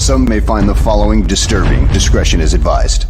Some may find the following disturbing. Discretion is advised.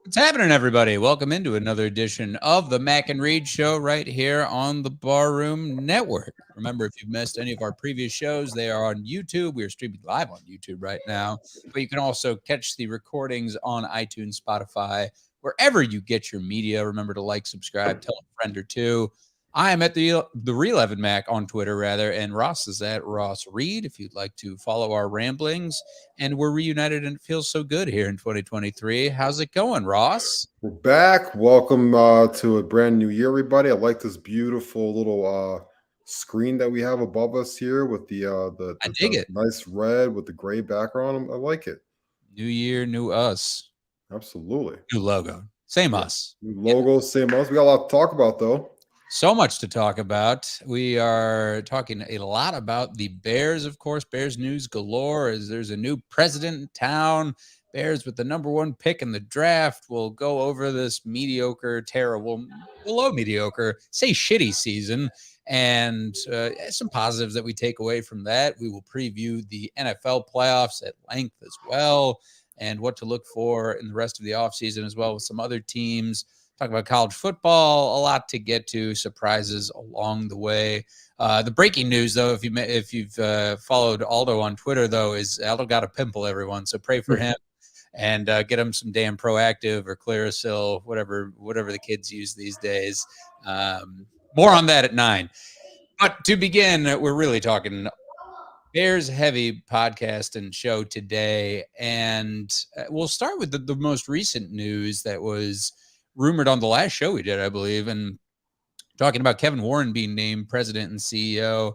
What's happening, everybody? Welcome into another edition of the Mac and Reed Show right here on the Barroom Network. Remember, if you've missed any of our previous shows, they are on YouTube. We are streaming live on YouTube right now, but you can also catch the recordings on iTunes, Spotify, wherever you get your media. Remember to like, subscribe, tell a friend or two. I am at the Real Evan Mac on Twitter, rather, and Ross is at Ross Reed if you'd like to follow our ramblings. And we're reunited, and it feels so good here in 2023. How's it going, Ross? We're back. Welcome to a brand new year, everybody. I like this beautiful little screen that we have above us here with the I dig it. nice red with the gray background. I like it. New year, new us. Absolutely. New logo. Same us. New logo, same us. We got a lot to talk about, though. So much to talk about. We are talking a lot about the Bears, of course. Bears news galore as there's a new president in town. Bears with the #1 pick in the draft. We'll go over this mediocre, terrible, below mediocre, say shitty season, and some positives that we take away from that. We will preview the NFL playoffs at length as well, and what to look for in the rest of the offseason as well with some other teams. Talk about college football, a lot to get to, surprises along the way. The breaking news, though, if you've followed Aldo on Twitter, though, is Aldo got a pimple, everyone. So pray for him and get him some damn Proactive or Clearasil, whatever the kids use these days. More on that at 9. But to begin, we're really talking Bears heavy podcast and show today, and we'll start with the most recent news that was rumored on the last show we did, I believe, and talking about Kevin Warren being named president and CEO,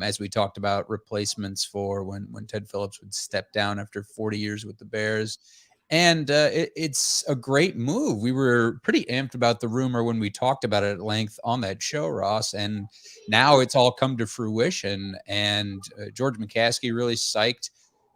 as we talked about replacements for when Ted Phillips would step down after 40 years with the Bears. And it's a great move. We were pretty amped about the rumor when we talked about it at length on that show, Ross, and now it's all come to fruition. And George McCaskey really psyched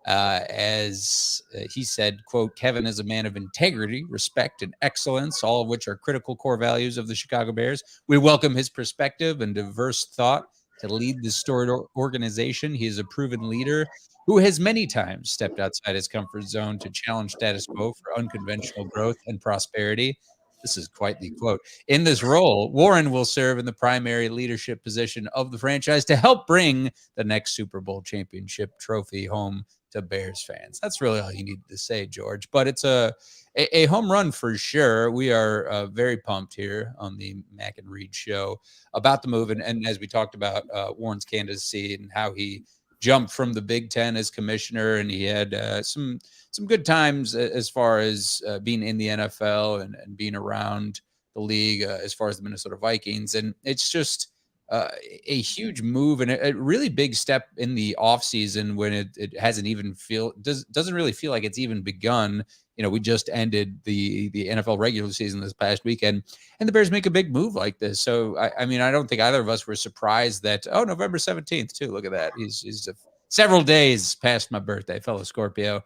as he said, quote, Kevin is a man of integrity, respect, and excellence, all of which are critical core values of the Chicago Bears. We welcome his perspective and diverse thought to lead this storied organization. He is a proven leader who has many times stepped outside his comfort zone to challenge status quo for unconventional growth and prosperity. This is quite the quote. In this role, Warren will serve in the primary leadership position of the franchise to help bring the next Super Bowl championship trophy home to Bears fans. That's really all you need to say, George. But it's a home run for sure. We are very pumped here on the Mac and Reed show about the move. And as we talked about Warren's candidacy and how he jumped from the Big Ten as commissioner, and he had some good times as far as being in the NFL and being around the league as far as the Minnesota Vikings. And it's just a huge move and a really big step in the offseason when it hasn't even doesn't really feel like it's even begun. You know, we just ended the NFL regular season this past weekend, and the Bears make a big move like this. So, I mean, I don't think either of us were surprised that, November 17th, too. Look at that. He's several days past my birthday, fellow Scorpio.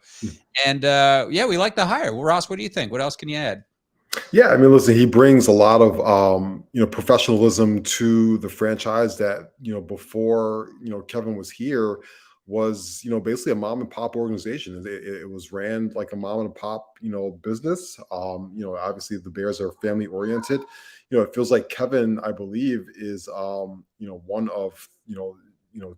And, we like the hire. Well, Ross, what do you think? What else can you add? Yeah, I mean, listen, he brings a lot of professionalism to the franchise that before Kevin was here was basically a mom and pop organization. It was ran like a mom and pop business. Obviously the Bears are family oriented. It feels like Kevin, I believe, is one of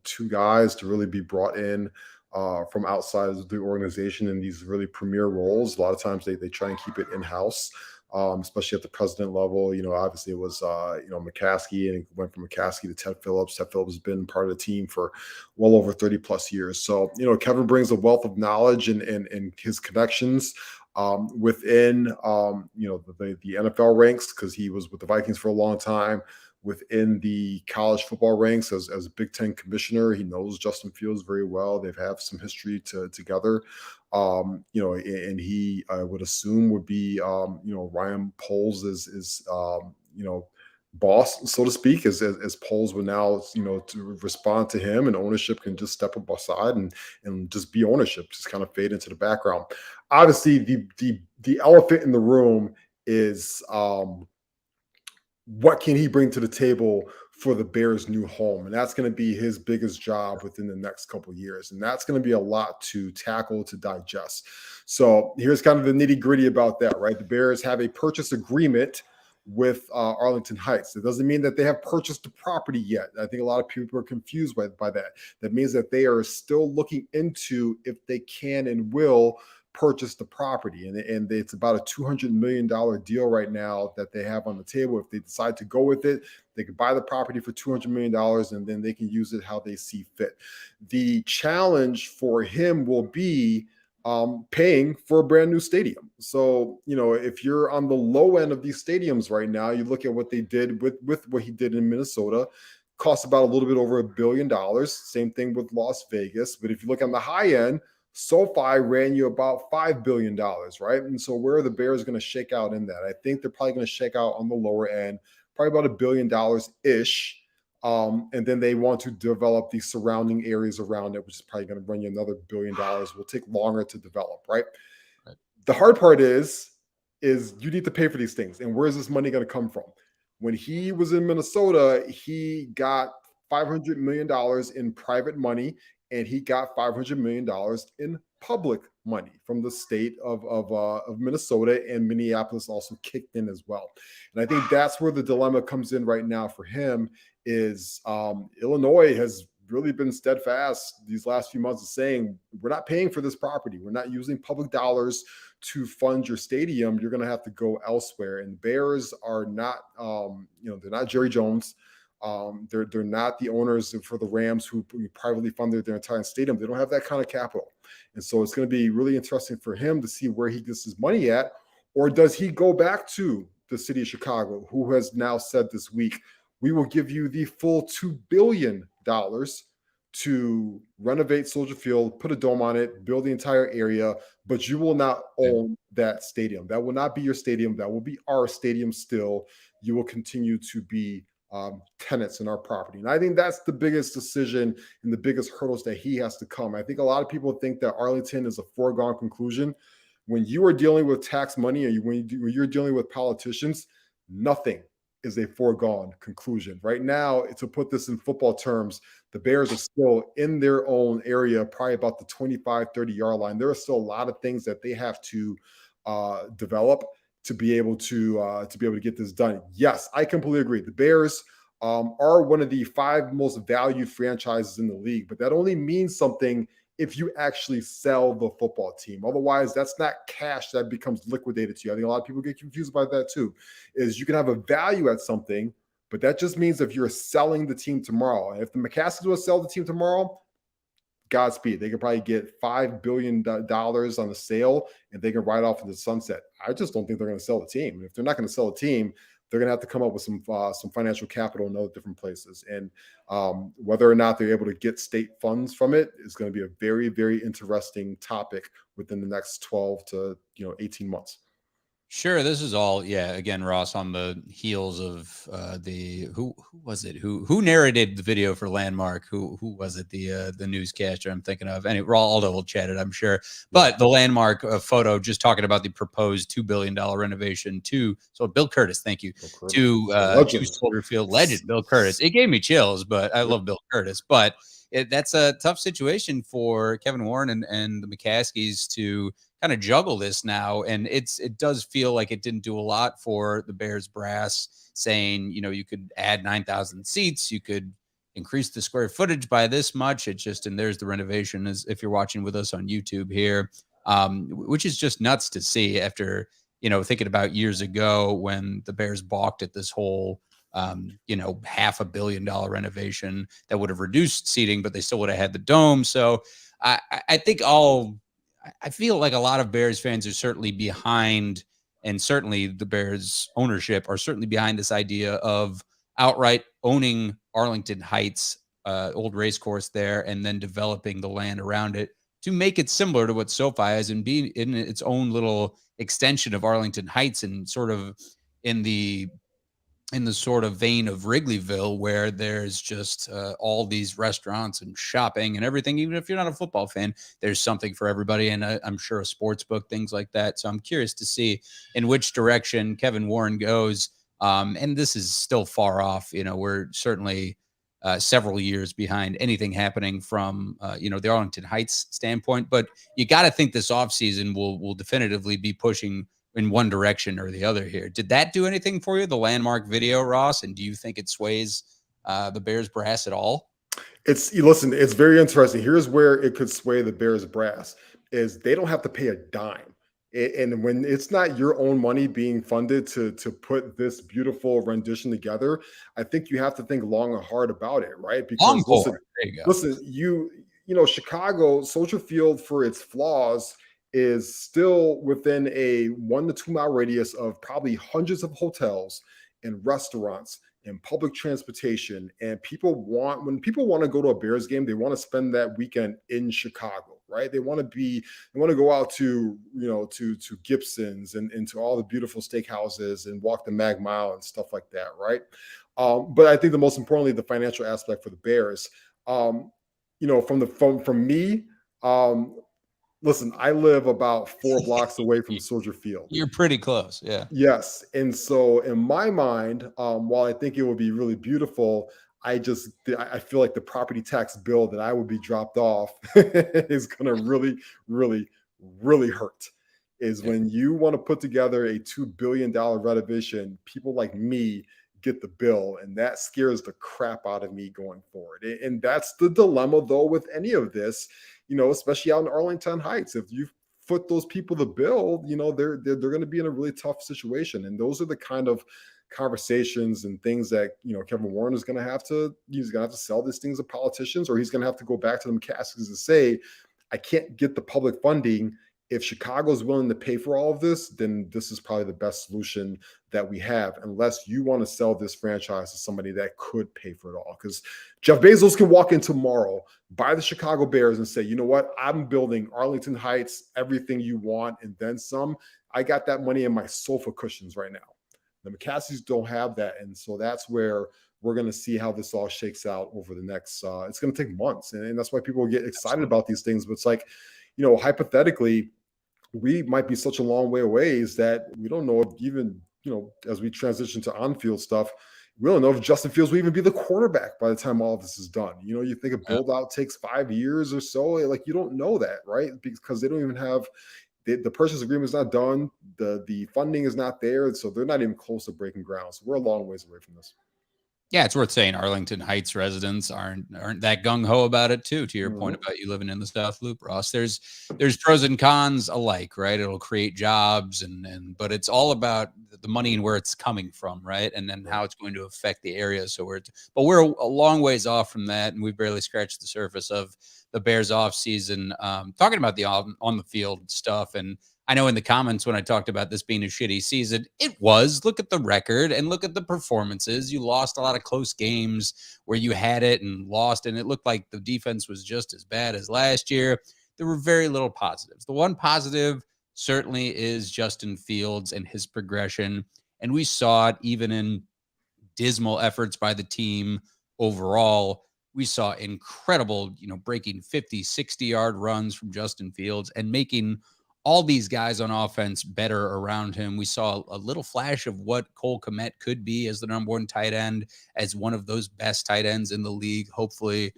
two guys to really be brought in from outside of the organization in these really premier roles. A lot of times they try and keep it in-house. especially at the president level. Obviously it was McCaskey, and it went from McCaskey to Ted Phillips. Ted Phillips has been part of the team for well over 30 plus years. So Kevin brings a wealth of knowledge and his connections within the NFL ranks, because he was with the Vikings for a long time. Within the college football ranks as a Big Ten commissioner, he knows Justin Fields very well. They've had some history together. And he, I would assume, would be Ryan Poles is boss, so to speak, as Poles would now to respond to him, and ownership can just step up aside and just be ownership, just kind of fade into the background. Obviously, the elephant in the room is what can he bring to the table for the Bears' new home? And that's going to be his biggest job within the next couple of years. And that's going to be a lot to tackle, to digest. So here's kind of the nitty gritty about that, right? The Bears have a purchase agreement with Arlington Heights. It doesn't mean that they have purchased the property yet. I think a lot of people are confused by that. That means that they are still looking into if they can and will purchase the property, and it's about a $200 million deal right now that they have on the table. If they decide to go with it, they could buy the property for $200 million, and then they can use it how they see fit. The challenge for him will be paying for a brand new stadium. So, if you're on the low end of these stadiums right now, you look at what they did with what he did in Minnesota, cost about a little bit over $1 billion. Same thing with Las Vegas. But if you look on the high end, SoFi ran you about $5 billion, right? And so where are the Bears going to shake out in that? I think they're probably going to shake out on the lower end, probably about $1 billion-ish. And then they want to develop the surrounding areas around it, which is probably going to run you another $1 billion. Will take longer to develop, right? The hard part is you need to pay for these things. And where is this money going to come from? When he was in Minnesota, he got $500 million in private money, and he got $500 million in public money from the state of Minnesota, and Minneapolis also kicked in as well. And I think that's where the dilemma comes in right now for him is Illinois has really been steadfast these last few months of saying, we're not paying for this property. We're not using public dollars to fund your stadium. You're going to have to go elsewhere. And Bears are not, they're not Jerry Jones. They're not the owners for the Rams who privately funded their entire stadium. They don't have that kind of capital. And so it's going to be really interesting for him to see where he gets his money at, or does he go back to the city of Chicago, who has now said this week, we will give you the full $2 billion to renovate Soldier Field, put a dome on it, build the entire area, but you will not own that stadium. That will not be your stadium. That will be our stadium still. You will continue to be tenants in our property. And I think that's the biggest decision and the biggest hurdles that he has to come. I think a lot of people think that Arlington is a foregone conclusion. When you are dealing with tax money, or when you're dealing with politicians, nothing is a foregone conclusion. Right now, to put this in football terms, the Bears are still in their own area, probably about the 25, 30-yard line. There are still a lot of things that they have to develop to be able to get this done. Yes, I completely agree. The Bears are one of the 5 most valued franchises in the league, but that only means something if you actually sell the football team. Otherwise, that's not cash that becomes liquidated to you. I think a lot of people get confused by that too, is you can have a value at something, but that just means if you're selling the team tomorrow. If the McCaskies will sell the team tomorrow, Godspeed. They could probably get $5 billion on the sale, and they can ride off into the sunset. I just don't think they're going to sell the team. And if they're not going to sell a team, they're going to have to come up with some financial capital in other different places. And whether or not they're able to get state funds from it is going to be a very, very interesting topic within the next 12 to 18 months. Sure, this is all, again, Ross, on the heels of who was it? Who narrated the video for Landmark? Who was it? The newscaster I'm thinking of. Anyway, Aldo will chat it, I'm sure. But the Landmark photo just talking about the proposed $2 billion renovation so Bill Curtis, thank you, to Soldier Field legend Bill Curtis. It gave me chills, but I love Bill Curtis. But that's a tough situation for Kevin Warren and the McCaskies to kind of juggle this now. And it does feel like it didn't do a lot for the Bears brass, saying, you could add 9,000 seats, you could increase the square footage by this much. And there's the renovation, as if you're watching with us on YouTube here, which is just nuts to see after thinking about years ago when the Bears balked at this whole, $500 million renovation that would have reduced seating, but they still would have had the dome. So I think I feel like a lot of Bears fans are certainly behind, and certainly the Bears ownership are certainly behind this idea of outright owning Arlington Heights, old race course there, and then developing the land around it to make it similar to what SoFi is and be in its own little extension of Arlington Heights, and sort of in the sort of vein of Wrigleyville, where there's just all these restaurants and shopping and everything. Even if you're not a football fan, there's something for everybody. And I'm sure a sports book, things like that. So I'm curious to see in which direction Kevin Warren goes. And this is still far off. We're certainly several years behind anything happening from, the Arlington Heights standpoint. But you got to think this offseason will definitively be pushing in one direction or the other here. Did that do anything for you, the landmark video, Ross? And do you think it sways the Bears brass at all? Listen, it's very interesting. Here's where it could sway the Bears brass is they don't have to pay a dime. And when it's not your own money being funded to put this beautiful rendition together, I think you have to think long and hard about it, right? Because Chicago, Soldier Field, for its flaws, is still within a 1 to 2 mile radius of probably hundreds of hotels and restaurants and public transportation. And when people want to go to a Bears game, they want to spend that weekend in Chicago, right? They want to go out to Gibson's and to all the beautiful steakhouses and walk the Mag Mile and stuff like that, right? But I think the most importantly, the financial aspect for the Bears, from me, listen, I live about 4 blocks away from Soldier Field. You're pretty close. Yeah. Yes. And so in my mind, while I think it would be really beautiful, I feel like the property tax bill that I would be dropped off is going to really, really, really hurt. When you want to put together a $2 billion renovation, people like me get the bill, and that scares the crap out of me going forward. And that's the dilemma, though, with any of this, especially out in Arlington Heights. If you foot those people the bill, they're going to be in a really tough situation. And those are the kind of conversations and things that Kevin Warren is going to have to sell these things to politicians, or he's going to have to go back to them caskets and say, I can't get the public funding. If Chicago is willing to pay for all of this, then this is probably the best solution that we have, unless you want to sell this franchise to somebody that could pay for it all. Because Jeff Bezos can walk in tomorrow, buy the Chicago Bears and say, you know what? I'm building Arlington Heights, everything you want, and then some. I got that money in my sofa cushions right now. The McCaskies don't have that. And so that's where we're going to see how this all shakes out over the next, it's going to take months. And that's why people get excited about these things. But it's like, hypothetically, we might be such a long way away that we don't know if even, as we transition to on-field stuff, we don't know if Justin Fields will even be the quarterback by the time all of this is done. You think a build-out takes 5 years or so. Like, you don't know that, right? Because they don't even have the purchase agreement is not done. The funding is not there. So they're not even close to breaking ground. So we're a long ways away from this. Yeah, it's worth saying Arlington Heights residents aren't that gung-ho about it too, to your point about you living in the South Loop, Ross. There's pros and cons alike, right? It'll create jobs but it's all about the money and where it's coming from, right? And then how it's going to affect the area. But we're a long ways off from that, and we've barely scratched the surface of the Bears offseason. Talking about the on the field stuff, and I know in the comments when I talked about this being a shitty season, it was. Look at the record and look at the performances. You lost a lot of close games where you had it and lost, and it looked like the defense was just as bad as last year. There were very little positives. The one positive certainly is Justin Fields and his progression, and we saw it even in dismal efforts by the team overall. We saw incredible, breaking 50, 60-yard runs from Justin Fields and making all these guys on offense better around him. We saw a little flash of what Cole Kmet could be as the number one tight end, as one of those best tight ends in the league, hopefully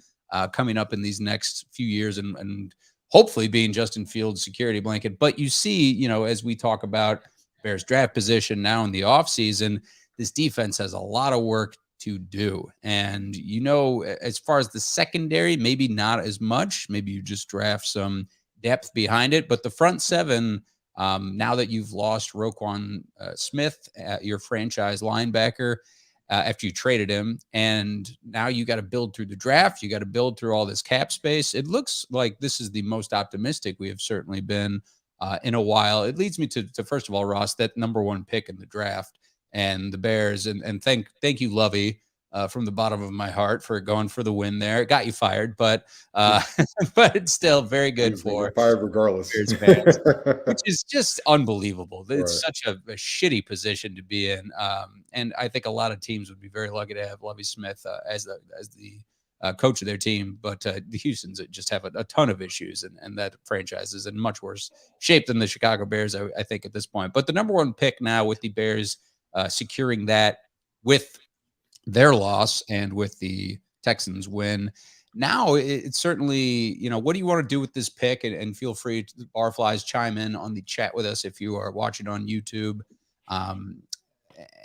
coming up in these next few years and hopefully being Justin Fields' security blanket. But you see, as we talk about Bears draft position now in the offseason, this defense has a lot of work to do. And, as far as the secondary, maybe not as much. Maybe you just draft some depth behind it, but the front seven, Now that you've lost Roquan Smith, your franchise linebacker, after you traded him, and now you got to build through the draft. You got to build through all this cap space. It looks like this is the most optimistic we have certainly been in a while. It leads me to first of all, Ross, that number one pick in the draft and the Bears, and thank you, Lovey, from the bottom of my heart for going for the win there. It got you fired, but but it's still very good You're for fired regardless. Bears fans, which is just unbelievable. It's Right. such a shitty position to be in, and I think a lot of teams would be very lucky to have Lovie Smith as the coach of their team. But the Houston's just have a ton of issues, and that franchise is in much worse shape than the Chicago Bears, I think, at this point. But the number one pick now with the Bears securing that with their loss and with the Texans win. Now it's certainly, what do you want to do with this pick? And feel free to Barflies chime in on the chat with us if you are watching on YouTube, um,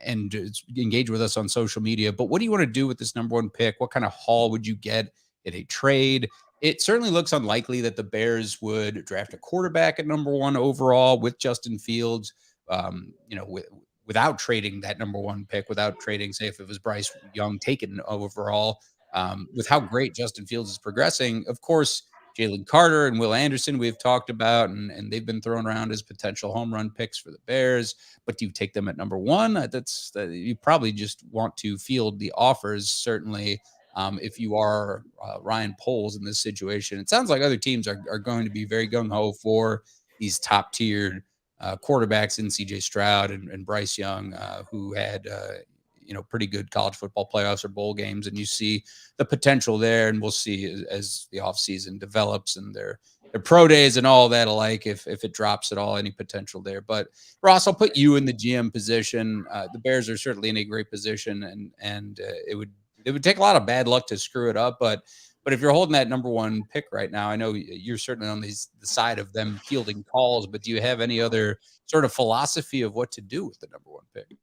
and engage with us on social media. But what do you want to do with this number one pick? What kind of haul would you get in a trade? It certainly looks unlikely that the Bears would draft a quarterback at number one overall with Justin Fields. Without trading that number one pick, without trading, say, if it was Bryce Young taken overall, with how great Justin Fields is progressing. Of course, Jalen Carter and Will Anderson we've talked about, and they've been thrown around as potential home run picks for the Bears. But do you take them at number one? You probably just want to field the offers, certainly. If you are Ryan Poles in this situation, it sounds like other teams are going to be very gung-ho for these top-tiered quarterbacks in CJ Stroud and Bryce Young, who had pretty good college football playoffs or bowl games, and you see the potential there. And we'll see as the offseason develops and their pro days and all that alike, if it drops at all, any potential there. But Ross, I'll put you in the GM position. The Bears are certainly in a great position, and it would take a lot of bad luck to screw it up, but if you're holding that number one pick right now, I know you're certainly on the side of them fielding calls, but do you have any other sort of philosophy of what to do with the number one pick?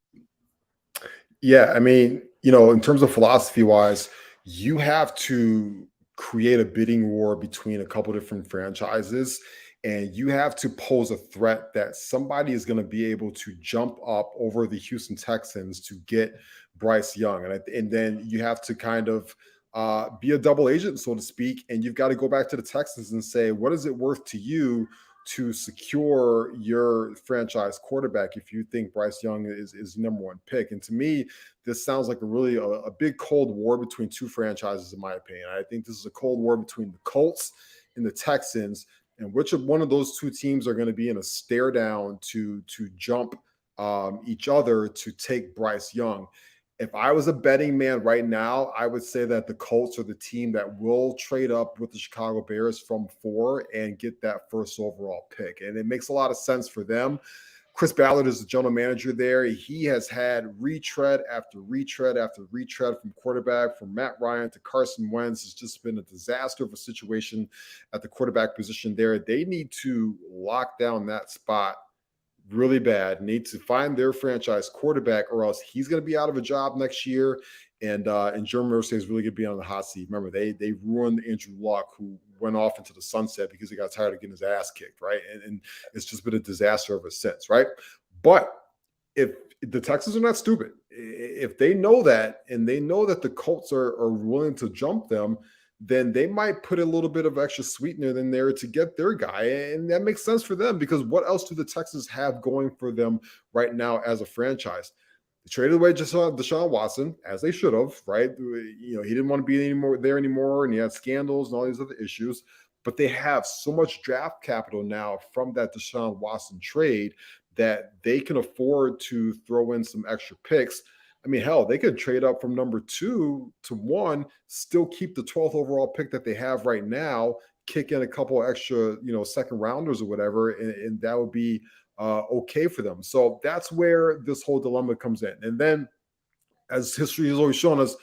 Yeah, I mean, in terms of philosophy wise, you have to create a bidding war between a couple different franchises, and you have to pose a threat that somebody is going to be able to jump up over the Houston Texans to get Bryce Young, and then you have to kind of be a double agent, so to speak, and you've got to go back to the Texans and say, what is it worth to you to secure your franchise quarterback if you think Bryce Young is number one pick? And to me, this sounds like a big cold war between two franchises, in my opinion. I think this is a cold war between the Colts and the Texans, and which of one of those two teams are going to be in a stare down to jump each other to take Bryce Young. If I was a betting man right now, I would say that the Colts are the team that will trade up with the Chicago Bears from 4 and get that first overall pick. And it makes a lot of sense for them. Chris Ballard is the general manager there. He has had retread after retread after retread from quarterback, from Matt Ryan to Carson Wentz. It's just been a disaster of a situation at the quarterback position there. They need to lock down that spot really bad, need to find their franchise quarterback, or else he's going to be out of a job next year. And German Irsay is really going to be on the hot seat. Remember, they ruined Andrew Luck, who went off into the sunset because he got tired of getting his ass kicked, right? And it's just been a disaster ever since, right? But if the Texans are not stupid, if they know that, and they know that the Colts are willing to jump them, then they might put a little bit of extra sweetener in there to get their guy. And that makes sense for them, because what else do the Texans have going for them right now as a franchise? They traded away Deshaun Watson, as they should have, right? He didn't want to be anymore, and he had scandals and all these other issues. But they have so much draft capital now from that Deshaun Watson trade that they can afford to throw in some extra picks. I mean, hell, they could trade up from number 2 to 1, still keep the 12th overall pick that they have right now, kick in a couple extra, second rounders or whatever, and that would be okay for them. So that's where this whole dilemma comes in. And then, as history has always shown us,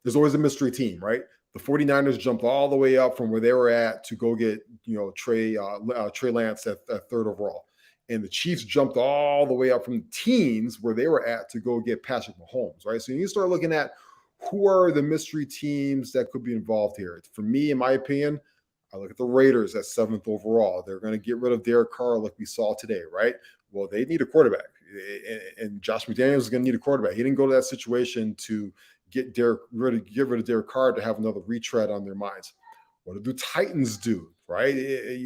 there's always a mystery team, right? The 49ers jumped all the way up from where they were at to go get, Trey Lance at third overall. And the Chiefs jumped all the way up from the teens where they were at to go get Patrick Mahomes, right? So you start looking at who are the mystery teams that could be involved here. For me, in my opinion, I look at the Raiders at 7th overall. They're going to get rid of Derek Carr like we saw today, right? Well, they need a quarterback, and Josh McDaniels is going to need a quarterback. He didn't go to that situation to get rid of Derek Carr to have another retread on their minds. What do the Titans do, right?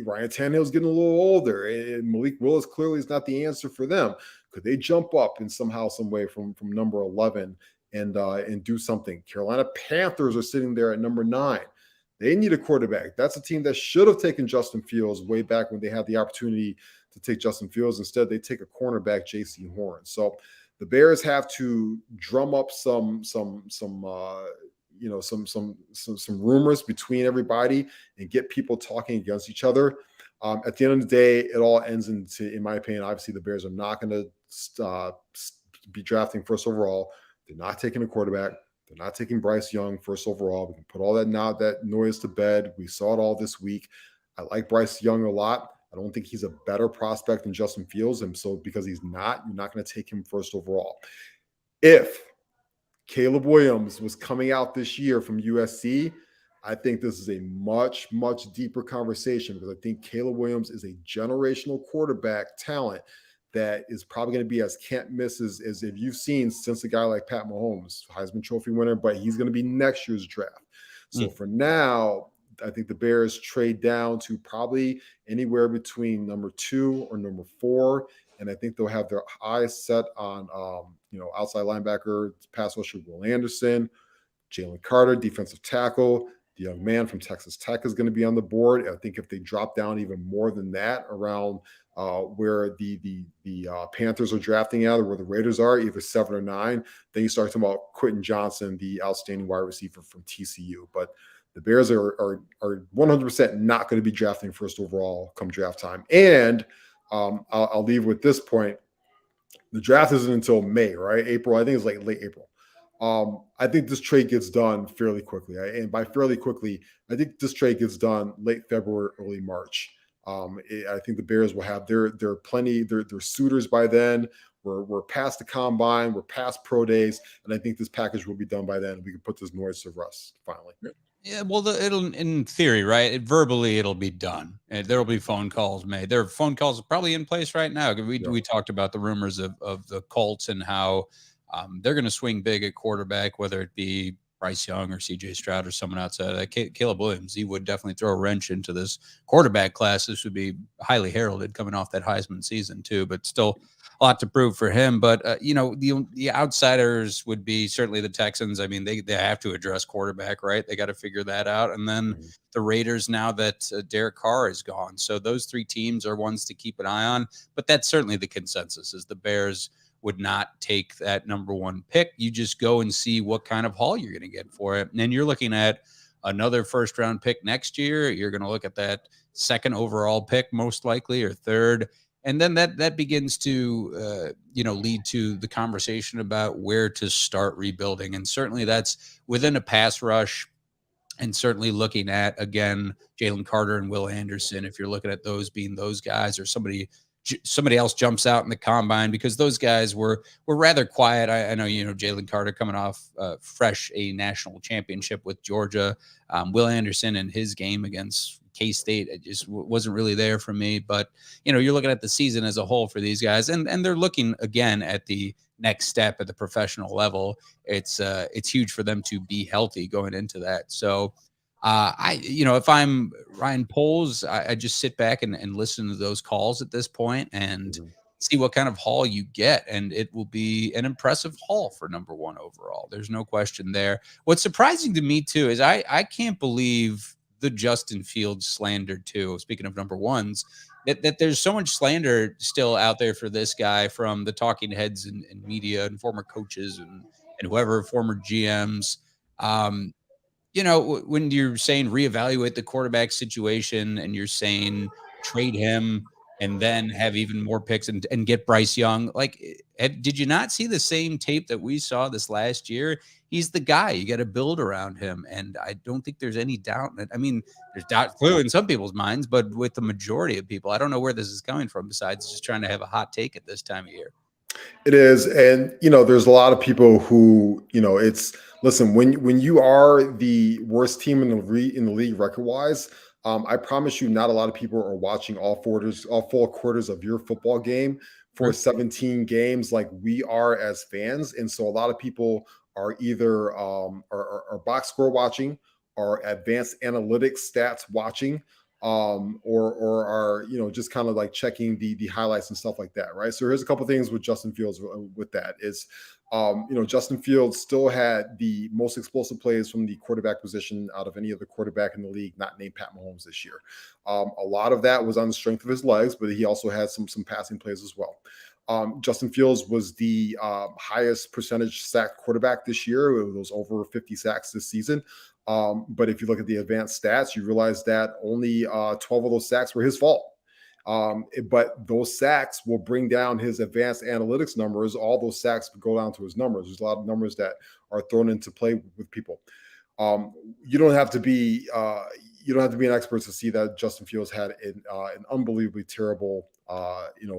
Ryan Tannehill's getting a little older, and Malik Willis clearly is not the answer for them. Could they jump up in somehow, some way from number 11 and do something? Carolina Panthers are sitting there at number 9. They need a quarterback. That's a team that should have taken Justin Fields way back when they had the opportunity to take Justin Fields. Instead, they take a cornerback, J.C. Horn. So the Bears have to drum up some rumors between everybody and get people talking against each other. At the end of the day, it all ends in my opinion, obviously the Bears are not going to be drafting first overall. They're not taking a quarterback. They're not taking Bryce Young first overall. We can put all that noise to bed. We saw it all this week. I like Bryce Young a lot. I don't think he's a better prospect than Justin Fields. And so because he's not, you're not going to take him first overall. If Caleb Williams was coming out this year from USC, I think this is a much, much deeper conversation, because I think Caleb Williams is a generational quarterback talent that is probably going to be as can't miss as if you've seen since a guy like Pat Mahomes, Heisman Trophy winner, but he's going to be next year's draft. So for now, I think the Bears trade down to probably anywhere between number 2 or number 4. And I think they'll have their eyes set on, outside linebacker, pass rusher Will Anderson, Jalen Carter, defensive tackle. The young man from Texas Tech is going to be on the board. I think if they drop down even more than that around where the Panthers are drafting at, or where the Raiders are, either 7 or 9, then you start talking about Quentin Johnson, the outstanding wide receiver from TCU. But the Bears are 100% not going to be drafting first overall come draft time. And I'll leave with this point. The draft isn't until May, right? April. I think it's like late April. I think this trade gets done fairly quickly. And by fairly quickly, I think this trade gets done late February, early March. I think the Bears will have their suitors by then. We're past the combine, we're past pro days, and I think this package will be done by then. We can put this noise to rest finally. Yeah, well, it'll, in theory, right? Verbally, it'll be done. And there will be phone calls made. There are phone calls probably in place right now. We talked about the rumors of the Colts and how they're going to swing big at quarterback, whether it be Bryce Young or C.J. Stroud or someone outside. Caleb Williams, he would definitely throw a wrench into this quarterback class. This would be highly heralded coming off that Heisman season too, but still a lot to prove for him. But, the outsiders would be certainly the Texans. I mean, they have to address quarterback, right? They got to figure that out. And then the Raiders, now that Derek Carr is gone. So those 3 teams are ones to keep an eye on. But that's certainly the consensus, is the Bears would not take that number 1 pick. You just go and see what kind of haul you're going to get for it. And then you're looking at another first round pick next year. You're going to look at that 2nd overall pick, most likely, or 3rd. And then that begins to, lead to the conversation about where to start rebuilding. And certainly that's within a pass rush, and certainly looking at, again, Jalen Carter and Will Anderson, if you're looking at those being those guys, or somebody else jumps out in the combine, because those guys were rather quiet. I know, Jalen Carter coming off fresh a national championship with Georgia. Will Anderson and his game against K-State, it just wasn't really there for me. But, you're looking at the season as a whole for these guys, and they're looking again at the next step at the professional level. It's huge for them to be healthy going into that. So if I'm Ryan Poles, I just sit back and listen to those calls at this point and see what kind of haul you get. And it will be an impressive haul for number 1 overall. There's no question there. What's surprising to me too is I can't believe the Justin Fields slander too. Speaking of number 1s, that there's so much slander still out there for this guy from the talking heads and media and former coaches and whoever, former GMs. When you're saying reevaluate the quarterback situation, and you're saying trade him and then have even more picks and get Bryce Young, did you not see the same tape that we saw this last year? He's the guy. You got to build around him. And I don't think there's any doubt. I mean, there's doubt clearly in some people's minds, but with the majority of people, I don't know where this is coming from, besides just trying to have a hot take at this time of year. It is. And, there's a lot of people who, listen, when you are the worst team in the league record wise, I promise you, not a lot of people are watching all 4 quarters of your football game for Sure. 17 games like we are as fans. And so a lot of people are either are box score watching, or advanced analytics stats watching, or are just kind of like checking the highlights and stuff like that, right? So here's a couple things with Justin Fields with that is Justin Fields still had the most explosive plays from the quarterback position out of any other quarterback in the league, not named Pat Mahomes this year. A lot of that was on the strength of his legs, but he also had some passing plays as well. Justin Fields was the highest percentage sacked quarterback this year. It was over 50 sacks this season. But if you look at the advanced stats, you realize that only 12 of those sacks were his fault. But those sacks will bring down his advanced analytics numbers. All those sacks go down to his numbers. There's a lot of numbers that are thrown into play with people. You don't have to be an expert to see that Justin Fields had an unbelievably terrible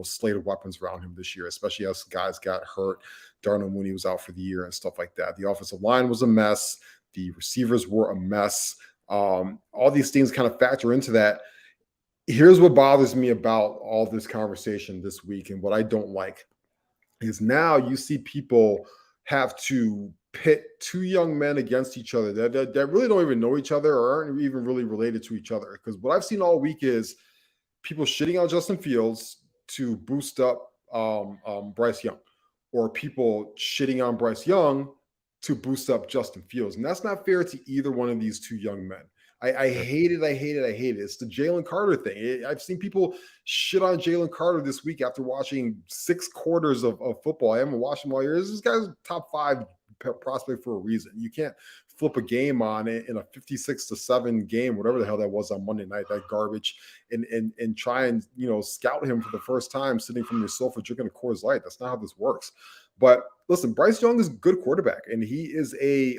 slate of weapons around him this year, especially as guys got hurt. Darnell Mooney was out for the year and stuff like that. The offensive line was a mess. The receivers were a mess. All these things kind of factor into that. Here's what bothers me about all this conversation this week, and what I don't like is now you see people have to pit two young men against each other that really don't even know each other or aren't even really related to each other. Because what I've seen all week is people shitting on Justin Fields to boost up Bryce Young, or people shitting on Bryce Young to boost up Justin Fields. And that's not fair to either one of these two young men. I hate it. I hate it. I hate it. It's the Jalen Carter thing. I've seen people shit on Jalen Carter this week after watching 6 quarters of football. I haven't watched him all year. This guy's top 5 prospect for a reason. You can't flip a game on it in a 56-7 game, whatever the hell that was on Monday night, that garbage, and try and scout him for the first time sitting from your sofa drinking a Coors Light. That's not how this works. But listen, Bryce Young is a good quarterback, and he is a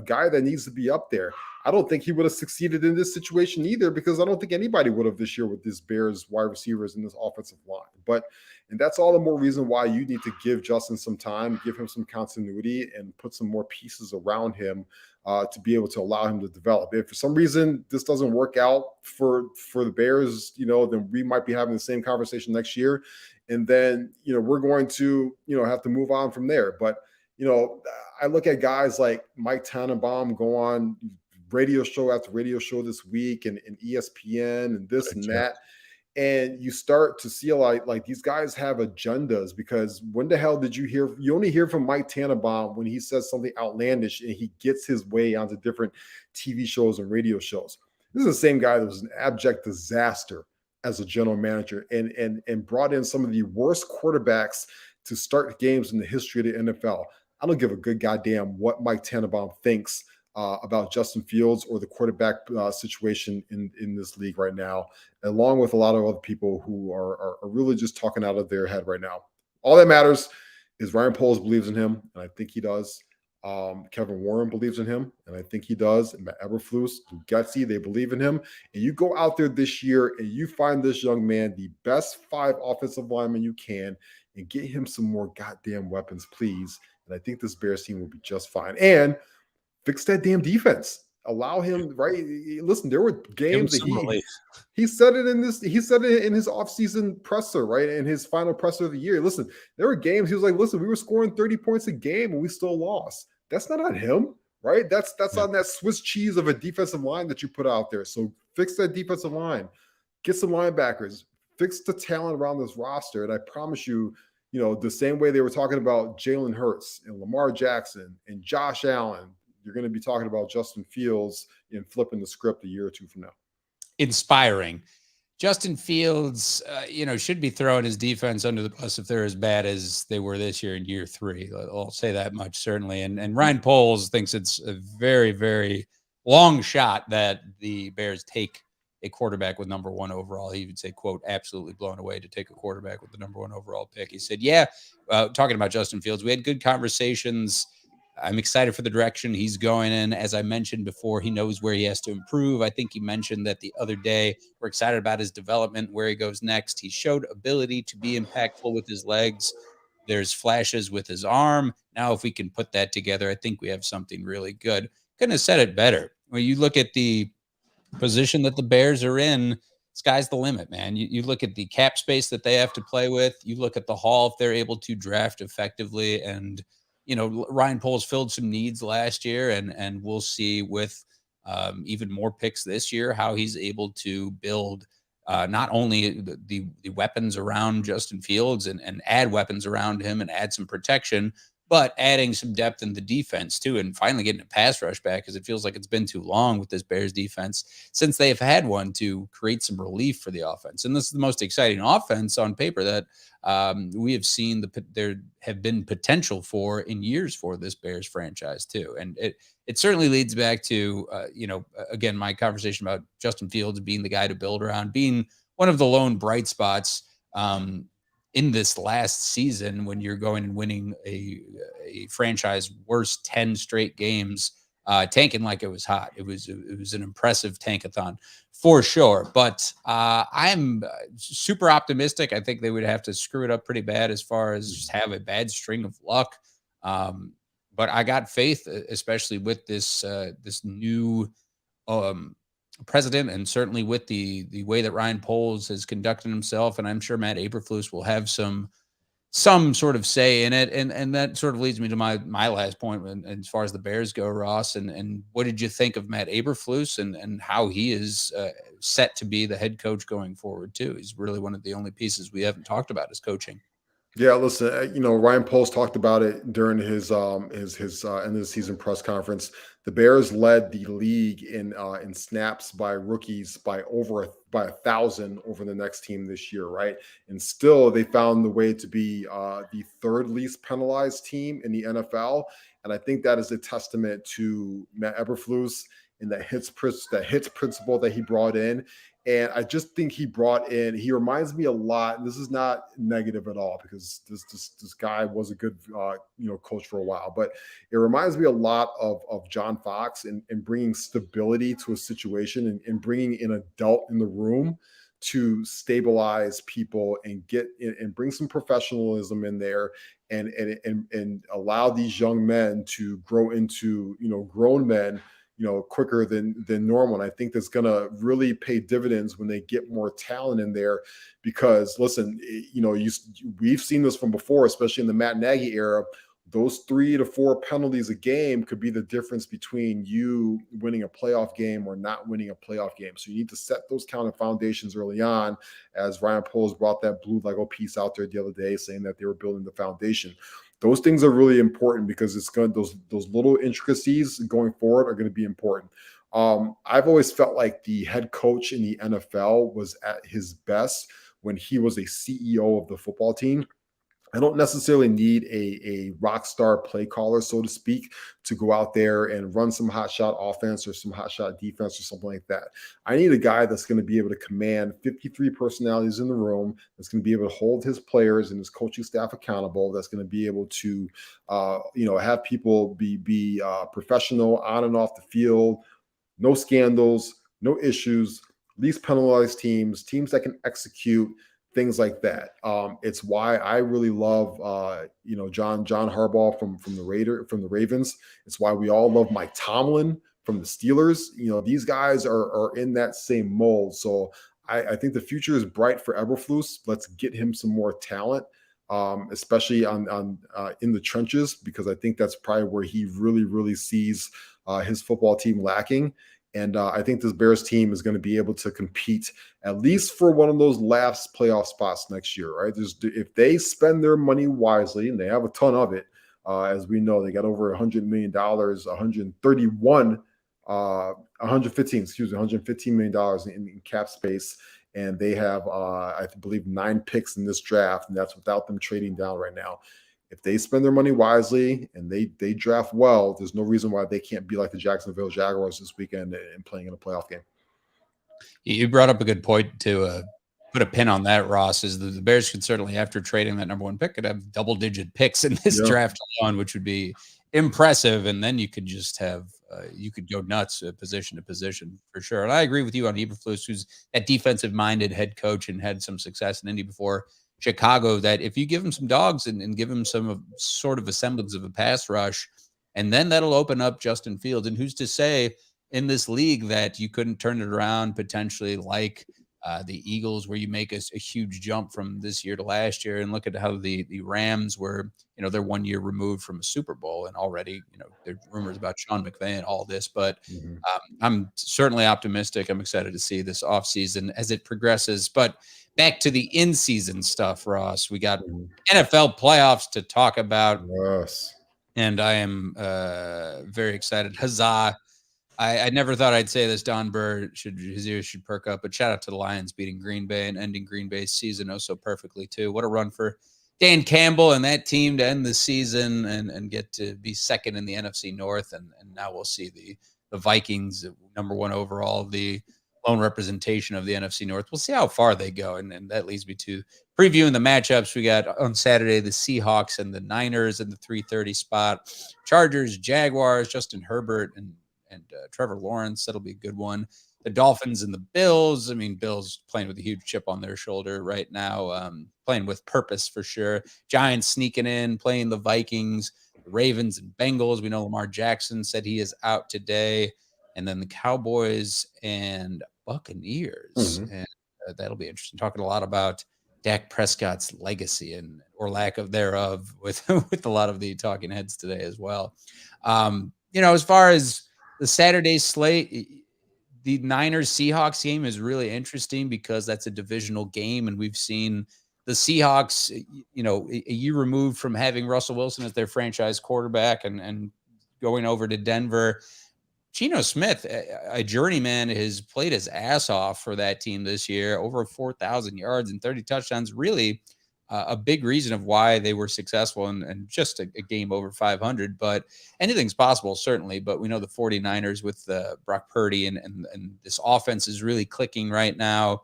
guy that needs to be up there. I don't think he would have succeeded in this situation either, because I don't think anybody would have this year with this Bears wide receivers and this offensive line. And that's all the more reason why you need to give Justin some time, give him some continuity, and put some more pieces around him to be able to allow him to develop. If for some reason this doesn't work out for the Bears, then we might be having the same conversation next year. And then, we're going to, have to move on from there. But, I look at guys like Mike Tannenbaum go on radio show after radio show this week, and ESPN and this and that. And you start to see like these guys have agendas, because when the hell did you hear? You only hear from Mike Tannenbaum when he says something outlandish and he gets his way onto different TV shows and radio shows. This is the same guy that was an abject disaster as a general manager, and brought in some of the worst quarterbacks to start games in the history of the NFL. I don't give a good goddamn what Mike Tannenbaum thinks about Justin Fields or the quarterback situation in this league right now, along with a lot of other people who are really just talking out of their head right now. All that matters is Ryan Poles believes in him, and I think he does. Kevin Warren believes in him, and I think he does. And Matt Eberflus, Gutsy, they believe in him. And you go out there this year and you find this young man the best 5 offensive linemen you can, and get him some more goddamn weapons, please. And I think this Bears team will be just fine. And fix that damn defense. Allow him, right? Listen, there were games that he said it in this. He said it in his offseason presser, right? In his final presser of the year. Listen, there were games he was like, "Listen, we were scoring 30 points a game and we still lost." That's not on him, right? That's on that Swiss cheese of a defensive line that you put out there. So fix that defensive line, get some linebackers, fix the talent around this roster, and I promise you, the same way they were talking about Jalen Hurts and Lamar Jackson and Josh Allen, you're going to be talking about Justin Fields and flipping the script a year or two from now. Inspiring. Justin Fields, should be throwing his defense under the bus if they're as bad as they were this year in year 3. I'll say that much, certainly. And Ryan Poles thinks it's a very, very long shot that the Bears take a quarterback with number 1 overall. He would say, quote, absolutely blown away to take a quarterback with the number 1 overall pick. He said, talking about Justin Fields, we had good conversations. I'm excited for the direction he's going in. As I mentioned before, he knows where he has to improve. I think he mentioned that the other day. We're excited about his development, where he goes next. He showed ability to be impactful with his legs. There's flashes with his arm. Now, if we can put that together, I think we have something really good. Couldn't have said it better. When you look at the position that the Bears are in, sky's the limit, man. You look at the cap space that they have to play with. You look at the haul if they're able to draft effectively, and Ryan Poles filled some needs last year, and we'll see with even more picks this year how he's able to build not only the weapons around Justin Fields and add weapons around him and add some protection, but adding some depth in the defense too, and finally getting a pass rush back, because it feels like it's been too long with this Bears defense since they've had one to create some relief for the offense. And this is the most exciting offense on paper that we have seen there have been potential for in years for this Bears franchise too. And it certainly leads back to again, my conversation about Justin Fields being the guy to build around, being one of the lone bright spots in this last season, when you're going and winning a franchise worst 10 straight games, tanking like it was hot. It was an impressive tankathon for sure. But I'm super optimistic. I think they would have to screw it up pretty bad as far as just have a bad string of luck. But I got faith, especially with this new president, and certainly with the way that Ryan Poles has conducted himself. And I'm sure Matt Eberflus will have some sort of say in it. And that sort of leads me to my last point as far as the Bears go, Ross. And what did you think of Matt Eberflus and how he is set to be the head coach going forward too? He's really one of the only pieces we haven't talked about is coaching. Yeah, listen, Ryan Poles talked about it during his end of the season press conference. The Bears led the league in snaps by rookies by 1,000 over the next team this year, right? And still, they found the way to be the third least penalized team in the NFL. And I think that is a testament to Matt Eberflus and that hits principle that he brought in. And I just think he reminds me a lot, and this is not negative at all, because this guy was a good coach for a while, but it reminds me a lot of John Fox and bringing stability to a situation and bringing an adult in the room to stabilize people and bring some professionalism in there and allow these young men to grow into grown men quicker than normal. And I think that's going to really pay dividends when they get more talent in there, because listen, we've seen this from before, especially in the Matt Nagy era. Those 3 to 4 penalties a game could be the difference between you winning a playoff game or not winning a playoff game. So you need to set those kind of foundations early on, as Ryan Poles brought that blue Lego piece out there the other day saying that they were building the foundation. Those things are really important, because it's going those little intricacies going forward are going to be important. I've always felt like the head coach in the NFL was at his best when he was a CEO of the football team. I don't necessarily need a rock star play caller, so to speak, to go out there and run some hot shot offense or some hot shot defense or something like that. I need a guy that's going to be able to command 53 personalities in the room, that's going to be able to hold his players and his coaching staff accountable, that's going to be able to, have people be professional on and off the field, no scandals, no issues, least penalized teams that can execute, things like that. It's why I really love John Harbaugh from the Ravens. It's why we all love Mike Tomlin from the Steelers. These guys are in that same mold. So I think the future is bright for Eberflus. Let's get him some more talent, especially on in the trenches, because I think that's probably where he really sees his football team lacking. And I think this Bears team is going to be able to compete at least for one of those last playoff spots next year, right? If they spend their money wisely, and they have a ton of it, as we know, they got over $100 million, $115 million in cap space. And they have, I believe, 9 picks in this draft, and that's without them trading down right now. If they spend their money wisely and they draft well, there's no reason why they can't be like the Jacksonville Jaguars this weekend and playing in a playoff game. You brought up a good point to put a pin on that, Ross, is the Bears could certainly, after trading that number 1 pick, could have double-digit picks in this draft alone, which would be impressive. And then you could just have you could go nuts position to position for sure. And I agree with you on Eberflus, who's that defensive-minded head coach and had some success in Indy before Chicago, that if you give him some dogs and give him some sort of a semblance of a pass rush, and then that'll open up Justin Fields. And who's to say in this league that you couldn't turn it around potentially like the Eagles, where you make a huge jump from this year to last year. And look at how the Rams were, they're 1 year removed from a Super Bowl, and already, there's rumors about Sean McVay and all this. But Mhm. I'm certainly optimistic. I'm excited to see this offseason as it progresses. But back to the in-season stuff, Ross. We got Mhm. NFL playoffs to talk about, Yes. and I am very excited. Huzzah. I never thought I'd say this. Don Burr his ears should perk up, but shout out to the Lions beating Green Bay and ending Green Bay's season so perfectly too. What a run for Dan Campbell and that team to end the season and get to be second in the NFC North. And now we'll see the Vikings, number 1 overall, the lone representation of the NFC North. We'll see how far they go. And that leads me to previewing the matchups. We got on Saturday the Seahawks and the Niners in the 3:30 spot. Chargers, Jaguars, Justin Herbert and Trevor Lawrence. That'll be a good one. The Dolphins and the Bills. I mean, Bills playing with a huge chip on their shoulder right now, playing with purpose for sure. Giants sneaking in, playing the Vikings. The Ravens and Bengals. We know Lamar Jackson said he is out today. And then the Cowboys and Buccaneers. Mhm. And that'll be interesting. Talking a lot about Dak Prescott's legacy or lack of thereof with with a lot of the talking heads today as well. As far as the Saturday slate, the Niners Seahawks game is really interesting because that's a divisional game, and we've seen the Seahawks, a year removed from having Russell Wilson as their franchise quarterback and going over to Denver. Geno Smith, a journeyman, has played his ass off for that team this year, over 4,000 yards and 30 touchdowns. Really a big reason of why they were successful and just a game over 500. But anything's possible, certainly. But we know the 49ers with Brock Purdy and this offense is really clicking right now.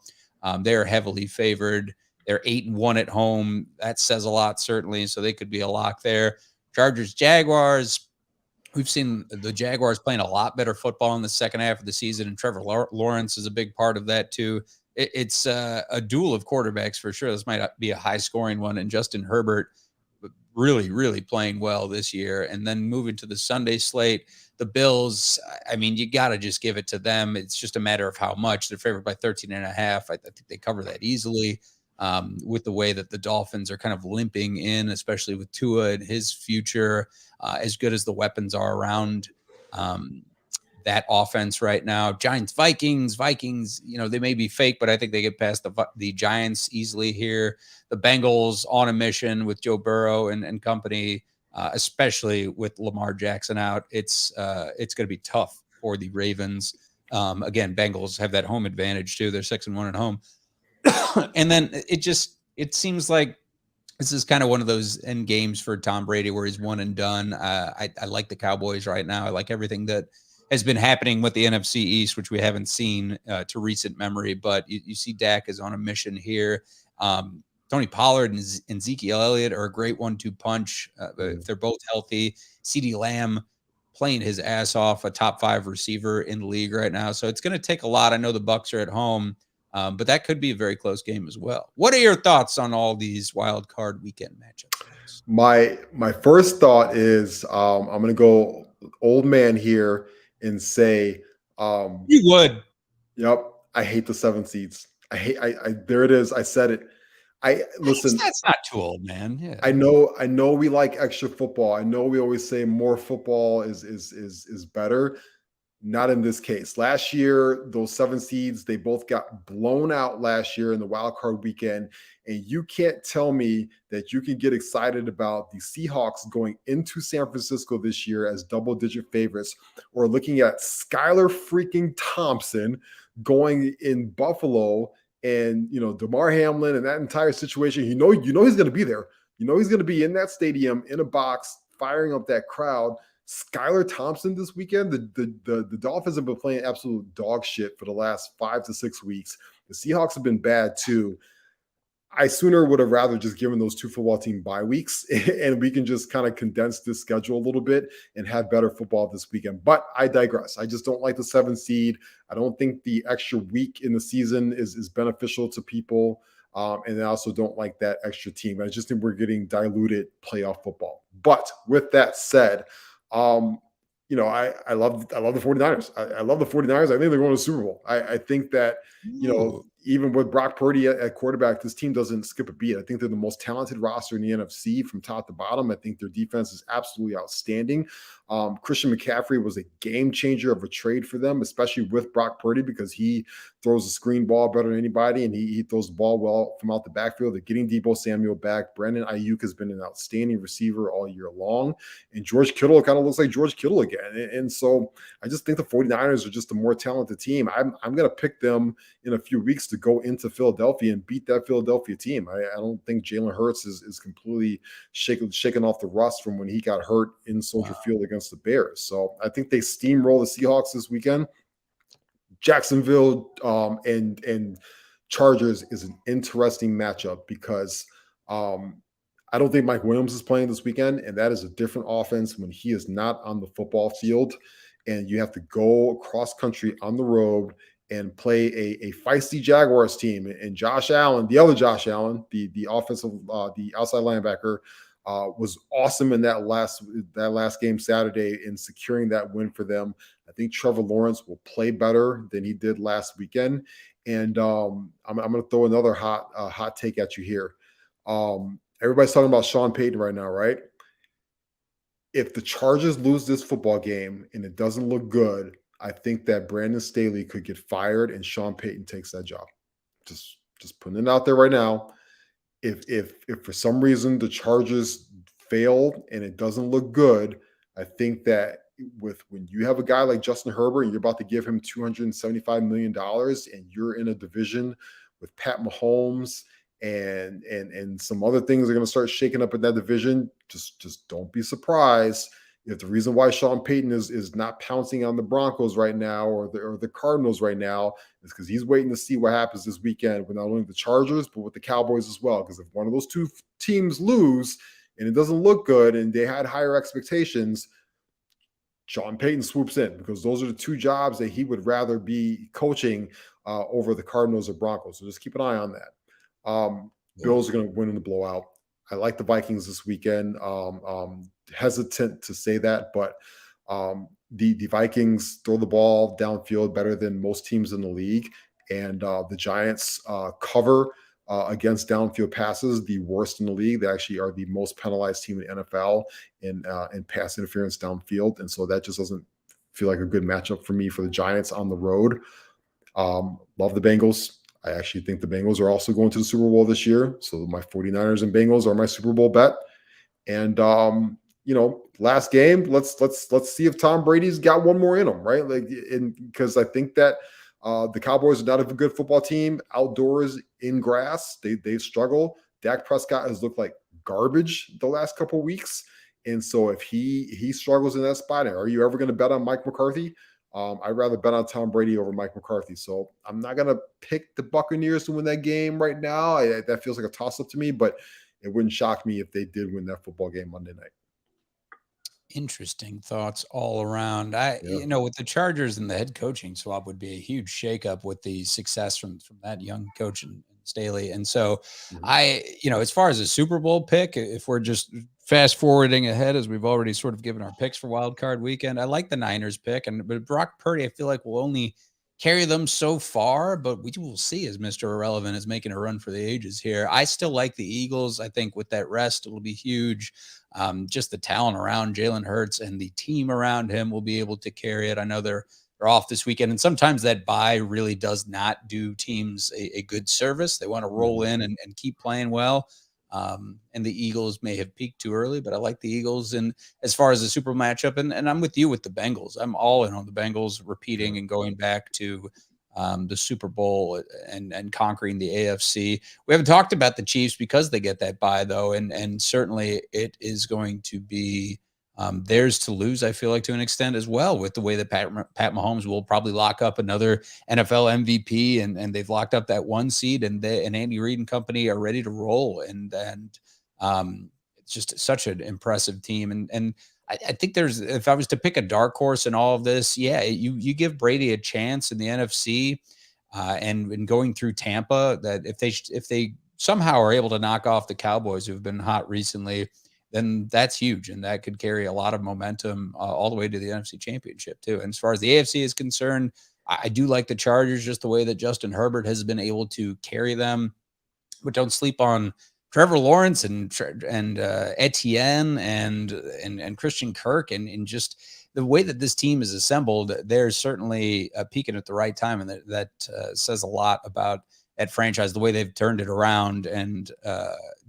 They're heavily favored. They're 8-1 at home. That says a lot, certainly. So they could be a lock there. Chargers, Jaguars. We've seen the Jaguars playing a lot better football in the second half of the season, and Trevor Lawrence is a big part of that too. It's a duel of quarterbacks for sure. This might be a high-scoring one, and Justin Herbert really, really playing well this year. And then moving to the Sunday slate, the Bills, I mean, you got to just give it to them. It's just a matter of how much. They're favored by 13.5. I think they cover that easily. With the way that the Dolphins are kind of limping in, especially with Tua and his future, as good as the weapons are around that offense right now. Giants, Vikings, they may be fake, but I think they get past the Giants easily here. The Bengals on a mission with Joe Burrow and company, especially with Lamar Jackson out. It's going to be tough for the Ravens. Again, Bengals have that home advantage too. They're 6-1 at home. And then it seems like this is kind of one of those end games for Tom Brady where he's one and done. I like the Cowboys right now. I like everything that has been happening with the NFC East, which we haven't seen to recent memory. But you see Dak is on a mission here. Tony Pollard and Ezekiel Elliott are a great 1-2 punch. If they're both healthy, CeeDee Lamb playing his ass off, a top 5 receiver in the league right now. So it's going to take a lot. I know the Bucs are at home. But that could be a very close game as well. What are your thoughts on all these wild card weekend matchups, Ross? My first thought is I'm going to go old man here and say, You would. yep, I hate the 7 seeds. I there it is. I said it. Listen. That's not too old, man. Yeah. I know we like extra football. I know we always say more football is better. Not in this case. Last year, those 7 seeds, they both got blown out last year in the wild card weekend. And you can't tell me that you can get excited about the Seahawks going into San Francisco this year as double-digit favorites, or looking at Skylar freaking Thompson going in Buffalo and DeMar Hamlin and that entire situation. You know he's going to be there. You know he's going to be in that stadium in a box, firing up that crowd. Skylar Thompson this weekend, the Dolphins have been playing absolute dog shit for the last 5 to 6 weeks. The Seahawks have been bad too. I sooner would have rather just given those 2 football team bye weeks and we can just kind of condense this schedule a little bit and have better football this weekend. But I digress. I just don't like the 7 seed. I don't think the extra week in the season is beneficial to people. And I also don't like that extra team. I just think we're getting diluted playoff football. But with that said, I love the 49ers. I love the 49ers. I think they're going to the Super Bowl. I think that, Ooh, even with Brock Purdy at quarterback, this team doesn't skip a beat. I think they're the most talented roster in the NFC from top to bottom. I think their defense is absolutely outstanding. Christian McCaffrey was a game changer of a trade for them, especially with Brock Purdy, because he throws the screen ball better than anybody, and he throws the ball well from out the backfield. They're getting Debo Samuel back. Brandon Ayuk has been an outstanding receiver all year long. And George Kittle kind of looks like George Kittle again. And so I just think the 49ers are just a more talented team. I'm going to pick them in a few weeks to go into Philadelphia and beat that Philadelphia team. I don't think Jalen Hurts is completely shaken off the rust from when he got hurt in Soldier Field against the Bears. So I think they steamroll the Seahawks this weekend. Jacksonville and Chargers is an interesting matchup because I don't think Mike Williams is playing this weekend, and that is a different offense when he is not on the football field, and you have to go across country on the road and play a feisty Jaguars team. And Josh Allen, the other Josh Allen, the offensive, the outside linebacker, was awesome in that last game Saturday in securing that win for them. I think Trevor Lawrence will play better than he did last weekend, and I'm going to throw another hot take at you here. Everybody's talking about Sean Payton right now, right? If the Chargers lose this football game and it doesn't look good, I think that Brandon Staley could get fired and Sean Payton takes that job. Just putting it out there right now. If for some reason the Chargers fail and it doesn't look good, I think that when you have a guy like Justin Herbert and you're about to give him $275 million and you're in a division with Pat Mahomes and some other things are going to start shaking up in that division, just don't be surprised if the reason why Sean Payton is not pouncing on the Broncos right now or the Cardinals right now is because he's waiting to see what happens this weekend with not only the Chargers but with the Cowboys as well. Because if one of those two teams lose and it doesn't look good and they had higher expectations, Sean Payton swoops in because those are the two jobs that he would rather be coaching over the Cardinals or Broncos. So just keep an eye on that. Bills are going to win in the blowout. I like the Vikings this weekend. Hesitant to say that, but the Vikings throw the ball downfield better than most teams in the league, and the Giants cover against downfield passes, the worst in the league. They actually are the most penalized team in the NFL in pass interference downfield, and so that just doesn't feel like a good matchup for me for the Giants on the road. Love the Bengals. I actually think the Bengals are also going to the Super Bowl this year. So my 49ers and Bengals are my Super Bowl bet. And last game, let's see if Tom Brady's got one more in him, right? Because I think that the Cowboys are not a good football team outdoors in grass. They struggle. Dak Prescott has looked like garbage the last couple of weeks. And so if he struggles in that spot, are you ever going to bet on Mike McCarthy? I'd rather bet on Tom Brady over Mike McCarthy. So I'm not going to pick the Buccaneers to win that game right now. That feels like a toss-up to me, but it wouldn't shock me if they did win that football game Monday night. Interesting thoughts all around. With the Chargers and the head coaching swap would be a huge shakeup with the success from that young coach and Staley. And so as far as a Super Bowl pick, if we're just fast forwarding ahead, as we've already sort of given our picks for Wild Card Weekend, I like the Niners pick, but Brock Purdy, I feel like will only carry them so far, but we will see as Mr. Irrelevant is making a run for the ages here. I still like the Eagles. I think with that rest, it'll be huge. Just the talent around Jalen Hurts and the team around him will be able to carry it. I know they're off this weekend, and sometimes that bye really does not do teams a good service. They want to roll in and keep playing well. And the Eagles may have peaked too early, but I like the Eagles. And as far as the Super Bowl matchup, and I'm with you with the Bengals. I'm all in on the Bengals repeating and going back to the Super Bowl and conquering the AFC. We haven't talked about the Chiefs because they get that bye, though, and certainly it is going to be theirs to lose, I feel like, to an extent as well, with the way that Pat Mahomes will probably lock up another NFL MVP, and they've locked up that one seed, and Andy Reid and company are ready to roll, and it's just such an impressive team, and I think if I was to pick a dark horse in all of this, you give Brady a chance in the NFC, and going through Tampa, that if they somehow are able to knock off the Cowboys, who've been hot recently, then that's huge. And that could carry a lot of momentum all the way to the NFC Championship, too. And as far as the AFC is concerned, I do like the Chargers, just the way that Justin Herbert has been able to carry them. But don't sleep on Trevor Lawrence and Etienne and Christian Kirk and just the way that this team is assembled. They're certainly peaking at the right time, and that says a lot about that franchise, the way they've turned it around and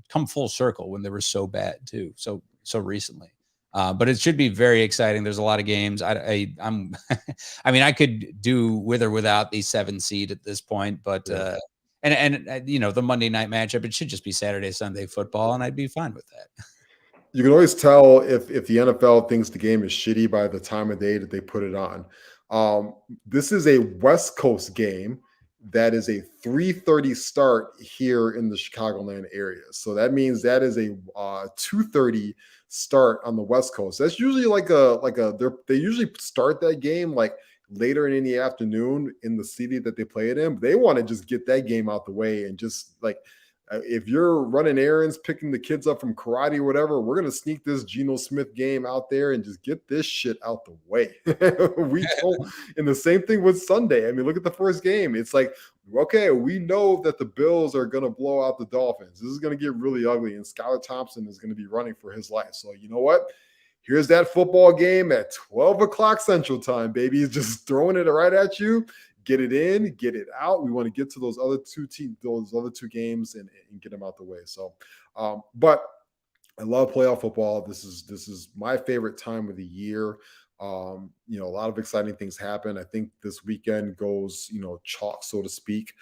come full circle when they were so bad too, so recently. But it should be very exciting. There's a lot of games. I'm I mean, I could do with or without the 7 seed at this point, but and you know, the Monday night matchup, it should just be Saturday, Sunday football, and I'd be fine with that. You can always tell if the NFL thinks the game is shitty by the time of day that they put it on. This is a West Coast game that is a 3:30 start here in the Chicagoland area. So that means that is a 2:30 start on the West Coast. That's usually they usually start that game like later in the afternoon in the city that they play it in. But they want to just get that game out the way and just like if you're running errands, picking the kids up from karate or whatever, we're going to sneak this Geno Smith game out there and just get this shit out the way. We don't, and the same thing with Sunday. I mean, look at the first game. It's like, okay, we know that the Bills are going to blow out the Dolphins. This is going to get really ugly, and Skylar Thompson is going to be running for his life. So you know what? Here's that football game at 12 o'clock Central Time, baby. He's just throwing it right at you. Get it in, get it out. We want to get to those other two games and get them out the way. So, but I love playoff football. This is my favorite time of the year. You know, a lot of exciting things happen. I think this weekend goes, you know, chalk, so to speak,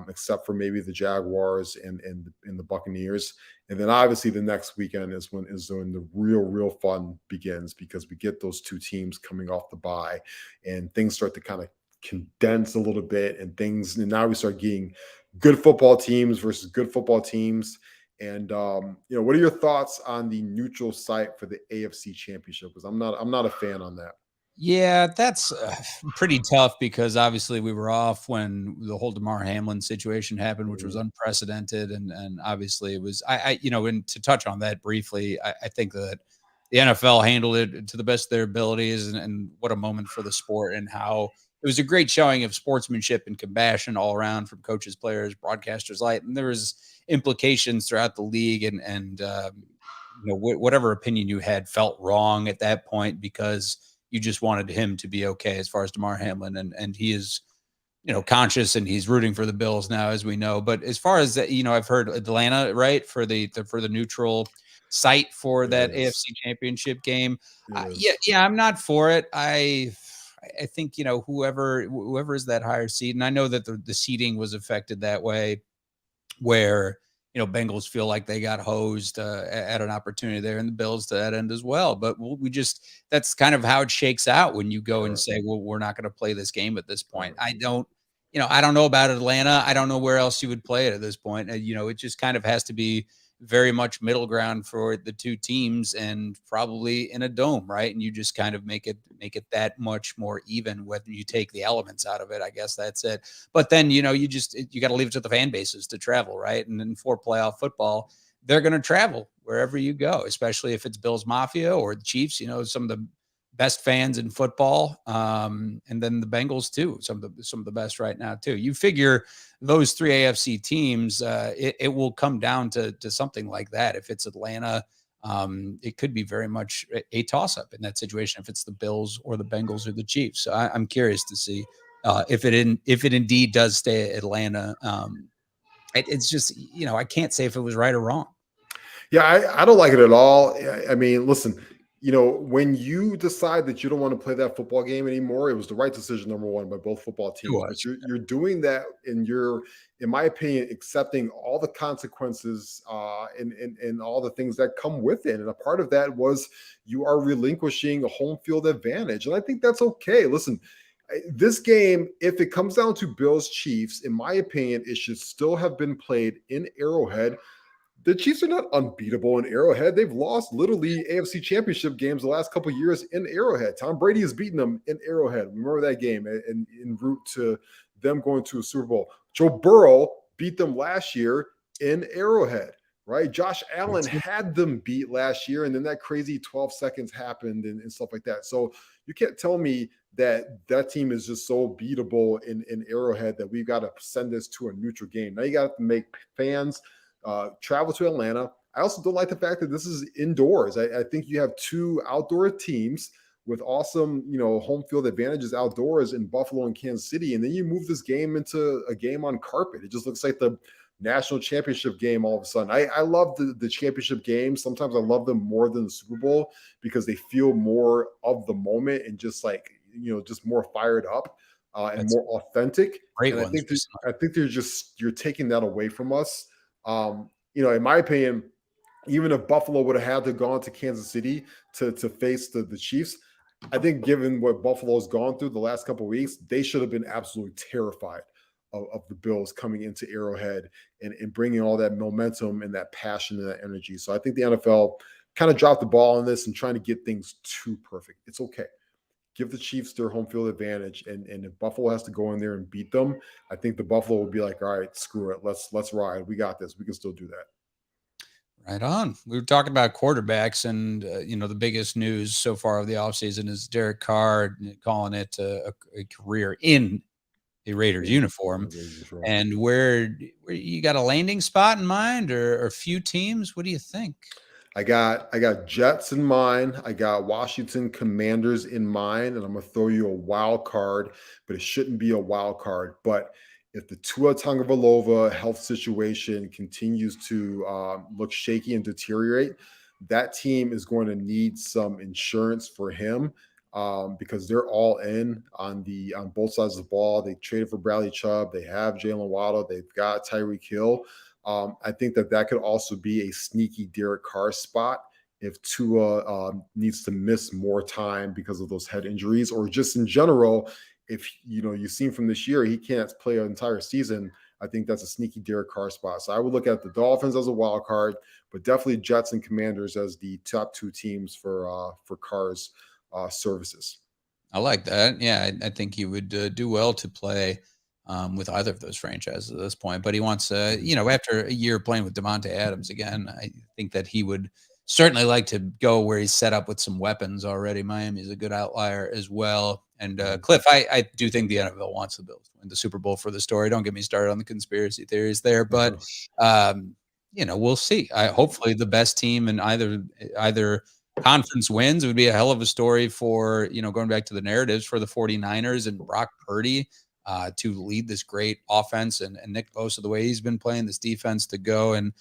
except for maybe the Jaguars and the Buccaneers. And then obviously the next weekend is when the real fun begins, because we get those two teams coming off the bye and things start to kind of condense a little bit and now we start getting good football teams versus good football teams. And you know, what are your thoughts on the neutral site for the AFC Championship? Because I'm not a fan on that. Yeah, that's pretty tough, because obviously we were off when the whole Damar Hamlin situation happened, which was unprecedented, and obviously it was you know, and to touch on that briefly, I think that the NFL handled it to the best of their abilities, and what a moment for the sport, and how it was a great showing of sportsmanship and compassion all around from coaches, players, broadcasters, like, and there was implications throughout the league, and you know, whatever opinion you had felt wrong at that point, because you just wanted him to be okay as far as Damar Hamlin, and he is, you know, conscious, and he's rooting for the Bills now, as we know. But as far as that, you know, I've heard Atlanta, right, for the neutral site for that AFC Championship game. Yeah, I'm not for it. I think, you know, whoever is that higher seed, and I know that the seeding was affected that way, where, you know, Bengals feel like they got hosed at an opportunity there, and the Bills to that end as well. But that's kind of how it shakes out when you go and say, well, we're not going to play this game at this point. I don't know about Atlanta. I don't know where else you would play it at this point. You know, it just kind of has to be very much middle ground for the two teams, and probably in a dome, right? And you just kind of make it that much more even when you take the elements out of it. I guess that's it. But then, you know, you got to leave it to the fan bases to travel, right? And then for playoff football, they're going to travel wherever you go, especially if it's Bills Mafia or the Chiefs, you know, some of the best fans in football. And then the Bengals too, some of the best right now too. You figure those three AFC teams, it will come down to something like that. If it's Atlanta, it could be very much a toss-up in that situation, if it's the Bills or the Bengals or the Chiefs. So I'm curious to see if it indeed does stay at Atlanta. It's just, you know, I can't say if it was right or wrong. Yeah, I don't like it at all. I mean, listen, you know, when you decide that you don't want to play that football game anymore, it was the right decision, number one, by both football teams. But you're doing that, and you're, in my opinion, accepting all the consequences and all the things that come with it. And a part of that was you are relinquishing a home field advantage. And I think that's okay. Listen, this game, if it comes down to Bills Chiefs, in my opinion, it should still have been played in Arrowhead. The Chiefs are not unbeatable in Arrowhead. They've lost literally AFC Championship games the last couple of years in Arrowhead. Tom Brady has beaten them in Arrowhead. Remember that game en route to them going to a Super Bowl. Joe Burrow beat them last year in Arrowhead. right? Josh Allen had them beat last year, and then that crazy 12 seconds happened and stuff like that. So you can't tell me that team is just so beatable in Arrowhead that we've got to send this to a neutral game. Now you got to make fans travel to Atlanta. I also don't like the fact that this is indoors. I think you have two outdoor teams with awesome, home field advantages outdoors in Buffalo and Kansas City, and then you move this game into a game on carpet. It just looks like the national championship game all of a sudden. I love the championship games. Sometimes I love them more than the Super Bowl because they feel more of the moment and just like, just more fired up and more authentic. Great and ones. I think you're taking that away from us. In my opinion, even if Buffalo would have had to gone to Kansas City to face the Chiefs, I think given what Buffalo's gone through the last couple of weeks, they should have been absolutely terrified of the Bills coming into Arrowhead and bringing all that momentum and that passion and that energy. So I think the NFL kind of dropped the ball on this and trying to get things too perfect. It's okay. Give the Chiefs their home field advantage. And if Buffalo has to go in there and beat them, I think the Buffalo will be like, all right, screw it. Let's ride. We got this. We can still do that. Right on. We were talking about quarterbacks, and the biggest news so far of the offseason is Derek Carr calling it a career in a Raiders uniform. And where you got a landing spot in mind, or a few teams? What do you think? I got Jets in mind. I got Washington Commanders in mind, and I'm gonna throw you a wild card, but it shouldn't be a wild card. But if the Tua Tagovailoa health situation continues to look shaky and deteriorate, that team is going to need some insurance for him because they're all in on both sides of the ball. They traded for Bradley Chubb. They have Jalen Waddle. They've got Tyreek Hill. I think that could also be a sneaky Derek Carr spot if Tua needs to miss more time because of those head injuries, or just in general, if you've seen from this year, he can't play an entire season. I think that's a sneaky Derek Carr spot. So I would look at the Dolphins as a wild card, but definitely Jets and Commanders as the top two teams for Carr's services. I like that. Yeah, I think he would do well to play with either of those franchises at this point. But he wants, after a year playing with Devontae Adams again, I think that he would certainly like to go where he's set up with some weapons already. Miami's a good outlier as well. And Cliff, I do think the NFL wants the Bills to win the Super Bowl for the story. Don't get me started on the conspiracy theories there, but we'll see. Hopefully the best team in either conference wins. It would be a hell of a story for, going back to the narratives for the 49ers and Brock Purdy to lead this great offense, and Nick Bosa, the way he's been playing this defense, to go and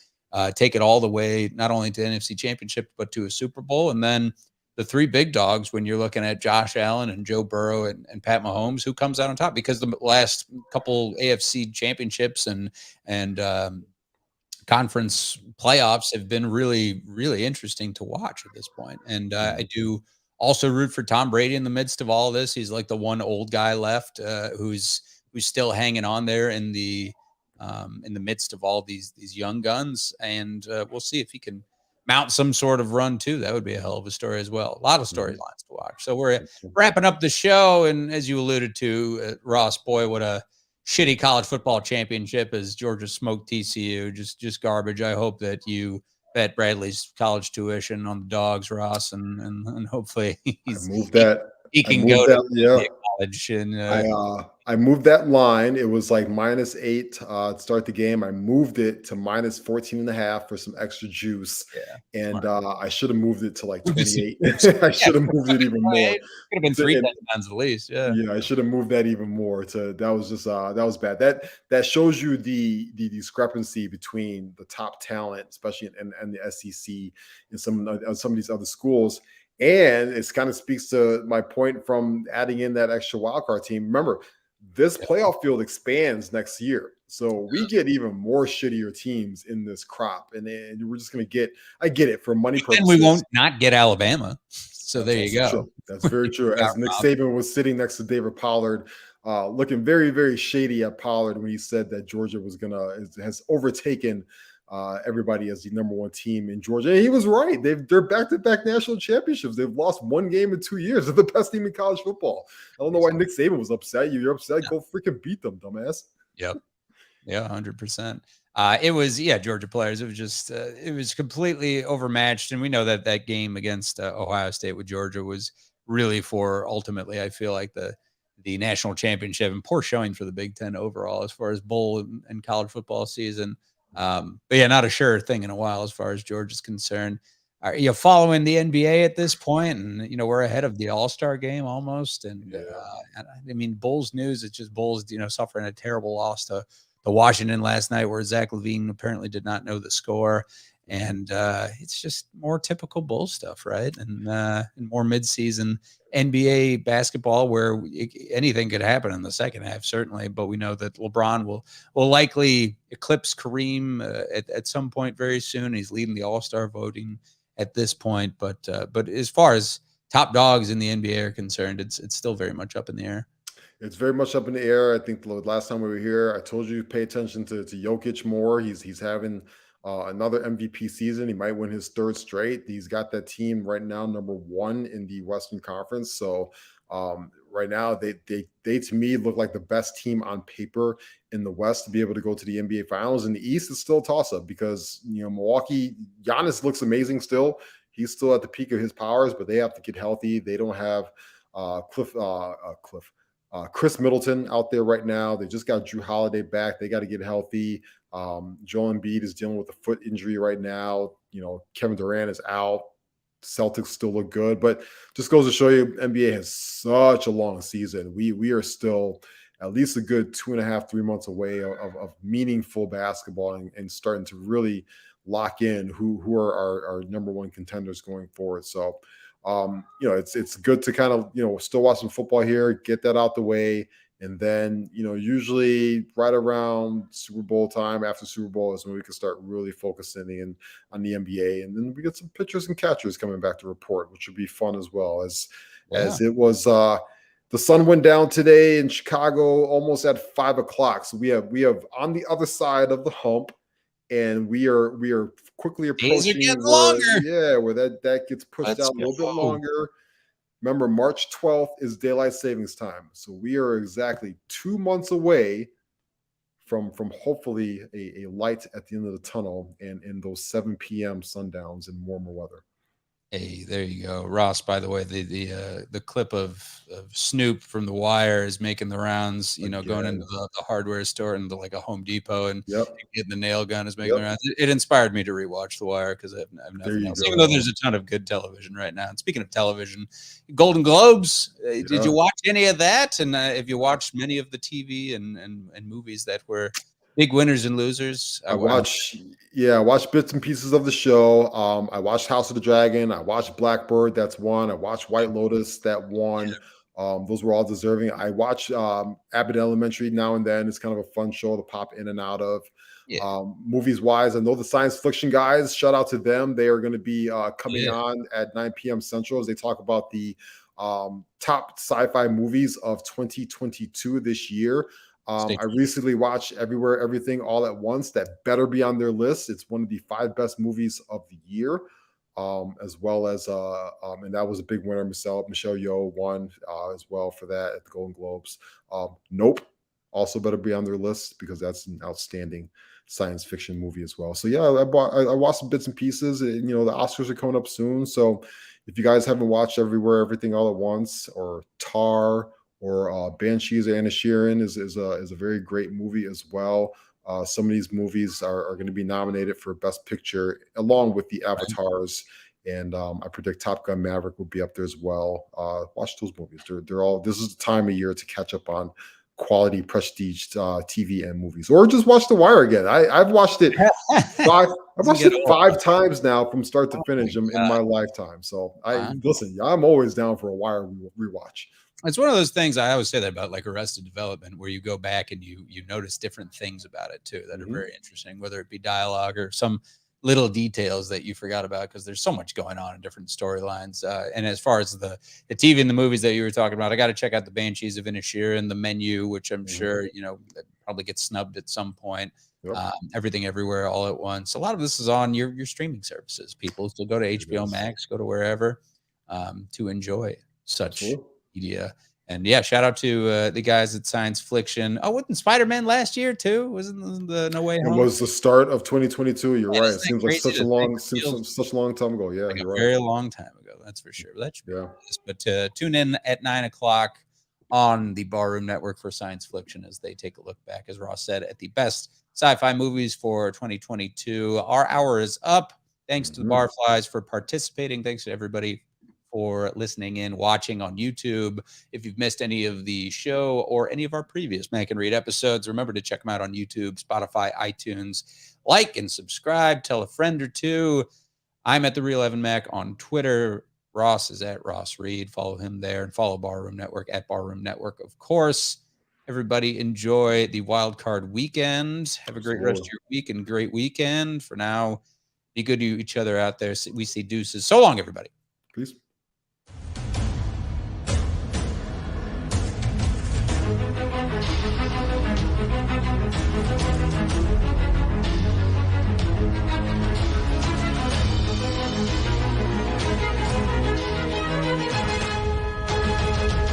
take it all the way, not only to the NFC Championship, but to a Super Bowl. And then the three big dogs, when you're looking at Josh Allen and Joe Burrow and Pat Mahomes, who comes out on top, because the last couple AFC championships and conference playoffs have been really, really interesting to watch at this point. And I do also root for Tom Brady in the midst of all of this. He's like the one old guy left who's still hanging on there in the midst of all these young guns. And we'll see if he can mount some sort of run too. That would be a hell of a story as well. A lot of storylines to watch. So we're wrapping up the show. And as you alluded to, Ross, boy, what a shitty college football championship as Georgia smoked TCU. Just garbage. I hope that you bet Bradley's college tuition on the dogs, Ross, and hopefully he can go to college. And I moved that line. It was like -8 to start the game. I moved it to -14.5 for some extra juice. Yeah, and I should have moved it to like 28. I should have moved it even more. Could have been 3 touchdowns at least. Yeah, I should have moved that even more. That was bad. That shows you the discrepancy between the top talent, especially in the SEC and some of these other schools. And it kind of speaks to my point from adding in that extra wildcard team. Remember, this playoff field expands next year. So we get even more shittier teams in this crop. And we're just going to get, I get it, for money purposes. And we won't not get Alabama. So there you go. True. That's very true. As Nick Saban was sitting next to David Pollard, looking very, very shady at Pollard when he said that Georgia has overtaken everybody as the number one team in Georgia. And he was right. They're back-to-back national championships. They've lost one game in 2 years. They're the best team in college football. I don't know why Nick Saban was upset. You're upset. Go freaking beat them, dumbass. Yep. Yeah, 100%. It was, Georgia players. It was just, it was completely overmatched. And we know that that game against Ohio State with Georgia was really for ultimately, I feel like the national championship, and poor showing for the Big Ten overall as far as bowl and college football season. But yeah, not a sure thing in a while as far as Georgia's concerned. Are you following the NBA at this point? And, we're ahead of the All-Star game almost. And I mean, Bulls news, it's just Bulls, suffering a terrible loss to Washington last night, where Zach LaVine apparently did not know the score. And it's just more typical Bull stuff, right? And more midseason NBA basketball, where anything could happen in the second half, certainly. But we know that LeBron will likely eclipse Kareem at some point very soon. He's leading the All-Star voting at this point. But as far as top dogs in the NBA are concerned, it's still very much up in the air. It's very much up in the air. I think the last time we were here, I told you pay attention to Jokic more. He's having another MVP season. He might win his third straight. He's got that team right now #1 in the Western Conference. So right now, they to me look like the best team on paper in the West to be able to go to the NBA Finals. In the East, it's still a toss up because Milwaukee, Giannis looks amazing still. He's still at the peak of his powers, but they have to get healthy. They don't have Chris Middleton out there right now. They just got Drew Holiday back. They got to get healthy. Joel Embiid is dealing with a foot injury right now. Kevin Durant is out. Celtics still look good, but just goes to show you NBA has such a long season. We are still at least a good 2.5, 3 months away of meaningful basketball and starting to really lock in who are our #1 contenders going forward. So it's good to kind of, still watch some football here, get that out the way. And then, usually right around Super Bowl time, after Super Bowl is when we can start really focusing in on the NBA. And then we get some pitchers and catchers coming back to report, which would be fun as well as it was, the sun went down today in Chicago almost at 5 o'clock. So we have on the other side of the hump, and we are quickly approaching where that gets pushed out a little bit longer. Remember, March 12th is daylight savings time, so we are exactly 2 months away from hopefully a light at the end of the tunnel and in those 7 p.m. sundowns in warmer weather. Hey, there you go, Ross. By the way, the clip of Snoop from The Wire is making the rounds. Going into the hardware store and like a Home Depot and getting the nail gun is making the rounds. It inspired me to rewatch The Wire because I have nothing else. Even though there's a ton of good television right now. And speaking of television, Golden Globes. Did you watch any of that? And have you watched many of the TV and movies that were big winners and losers? I watched bits and pieces of the show. I watched House of the Dragon. I watched Blackbird. That's one. I watched White Lotus. That one. Those were all deserving. I watch Abbott Elementary now and then. It's kind of a fun show to pop in and out of. Movies wise, I know the science fiction guys. Shout out to them. They are going to be coming on at 9 p.m. Central as they talk about the top sci-fi movies of 2022 this year. I recently watched Everywhere, Everything, All at Once. That better be on their list. It's one of the 5 best movies of the year, as well as, and that was a big winner. Michelle Yeoh won as well for that at the Golden Globes. Nope, also better be on their list because that's an outstanding science fiction movie as well. So yeah, I watched some bits and pieces. And, the Oscars are coming up soon. So if you guys haven't watched Everywhere, Everything, All at Once, or Tar, or Banshees of Inisherin is a very great movie as well. Some of these movies are going to be nominated for Best Picture along with the Avatars, and I predict Top Gun Maverick will be up there as well. Watch those movies; they're all. This is the time of year to catch up on quality prestige TV and movies, or just watch The Wire again. I've watched it five times now from start to finish in my lifetime. So I'm always down for a Wire rewatch. It's one of those things I always say that about like Arrested Development, where you go back and you notice different things about it too that are very interesting, whether it be dialogue or some little details that you forgot about because there's so much going on in different storylines. And as far as the TV and the movies that you were talking about, I got to check out the Banshees of Inisherin, The Menu, which I'm sure probably gets snubbed at some point. Everything Everywhere All at Once. A lot of this is on your streaming services, people. So go to HBO Max, go to wherever to enjoy such media. And yeah, shout out to the guys at Science Fliction. Oh, wasn't Spider-Man last year too? Wasn't the No Way It Home? was the start of 2022. You're Man, right. isn't It that seems like crazy such a to think long, it feels such a long time ago. Yeah, like you're a right. very long time ago, that's for sure. That should be Yeah. this. But tune in at 9:00 on the Barroom Network for Science Fliction as they take a look back, as Ross said, at the best sci-fi movies for 2022. Our hour is up. Thanks to the Mhm. Barflies for participating. Thanks to everybody for listening in, watching on YouTube. If you've missed any of the show or any of our previous Mac and Read episodes, remember to check them out on YouTube, Spotify, iTunes. Like and subscribe. Tell a friend or two. I'm at the Real Evan Mac on Twitter. Ross is at Ross Reed. Follow him there and follow Barroom Network at Barroom Network, of course. Everybody enjoy the wild card weekend. Have a great rest of Absolutely. your week and great weekend. For now, be good to each other out there. We see deuces. So long, everybody. Peace.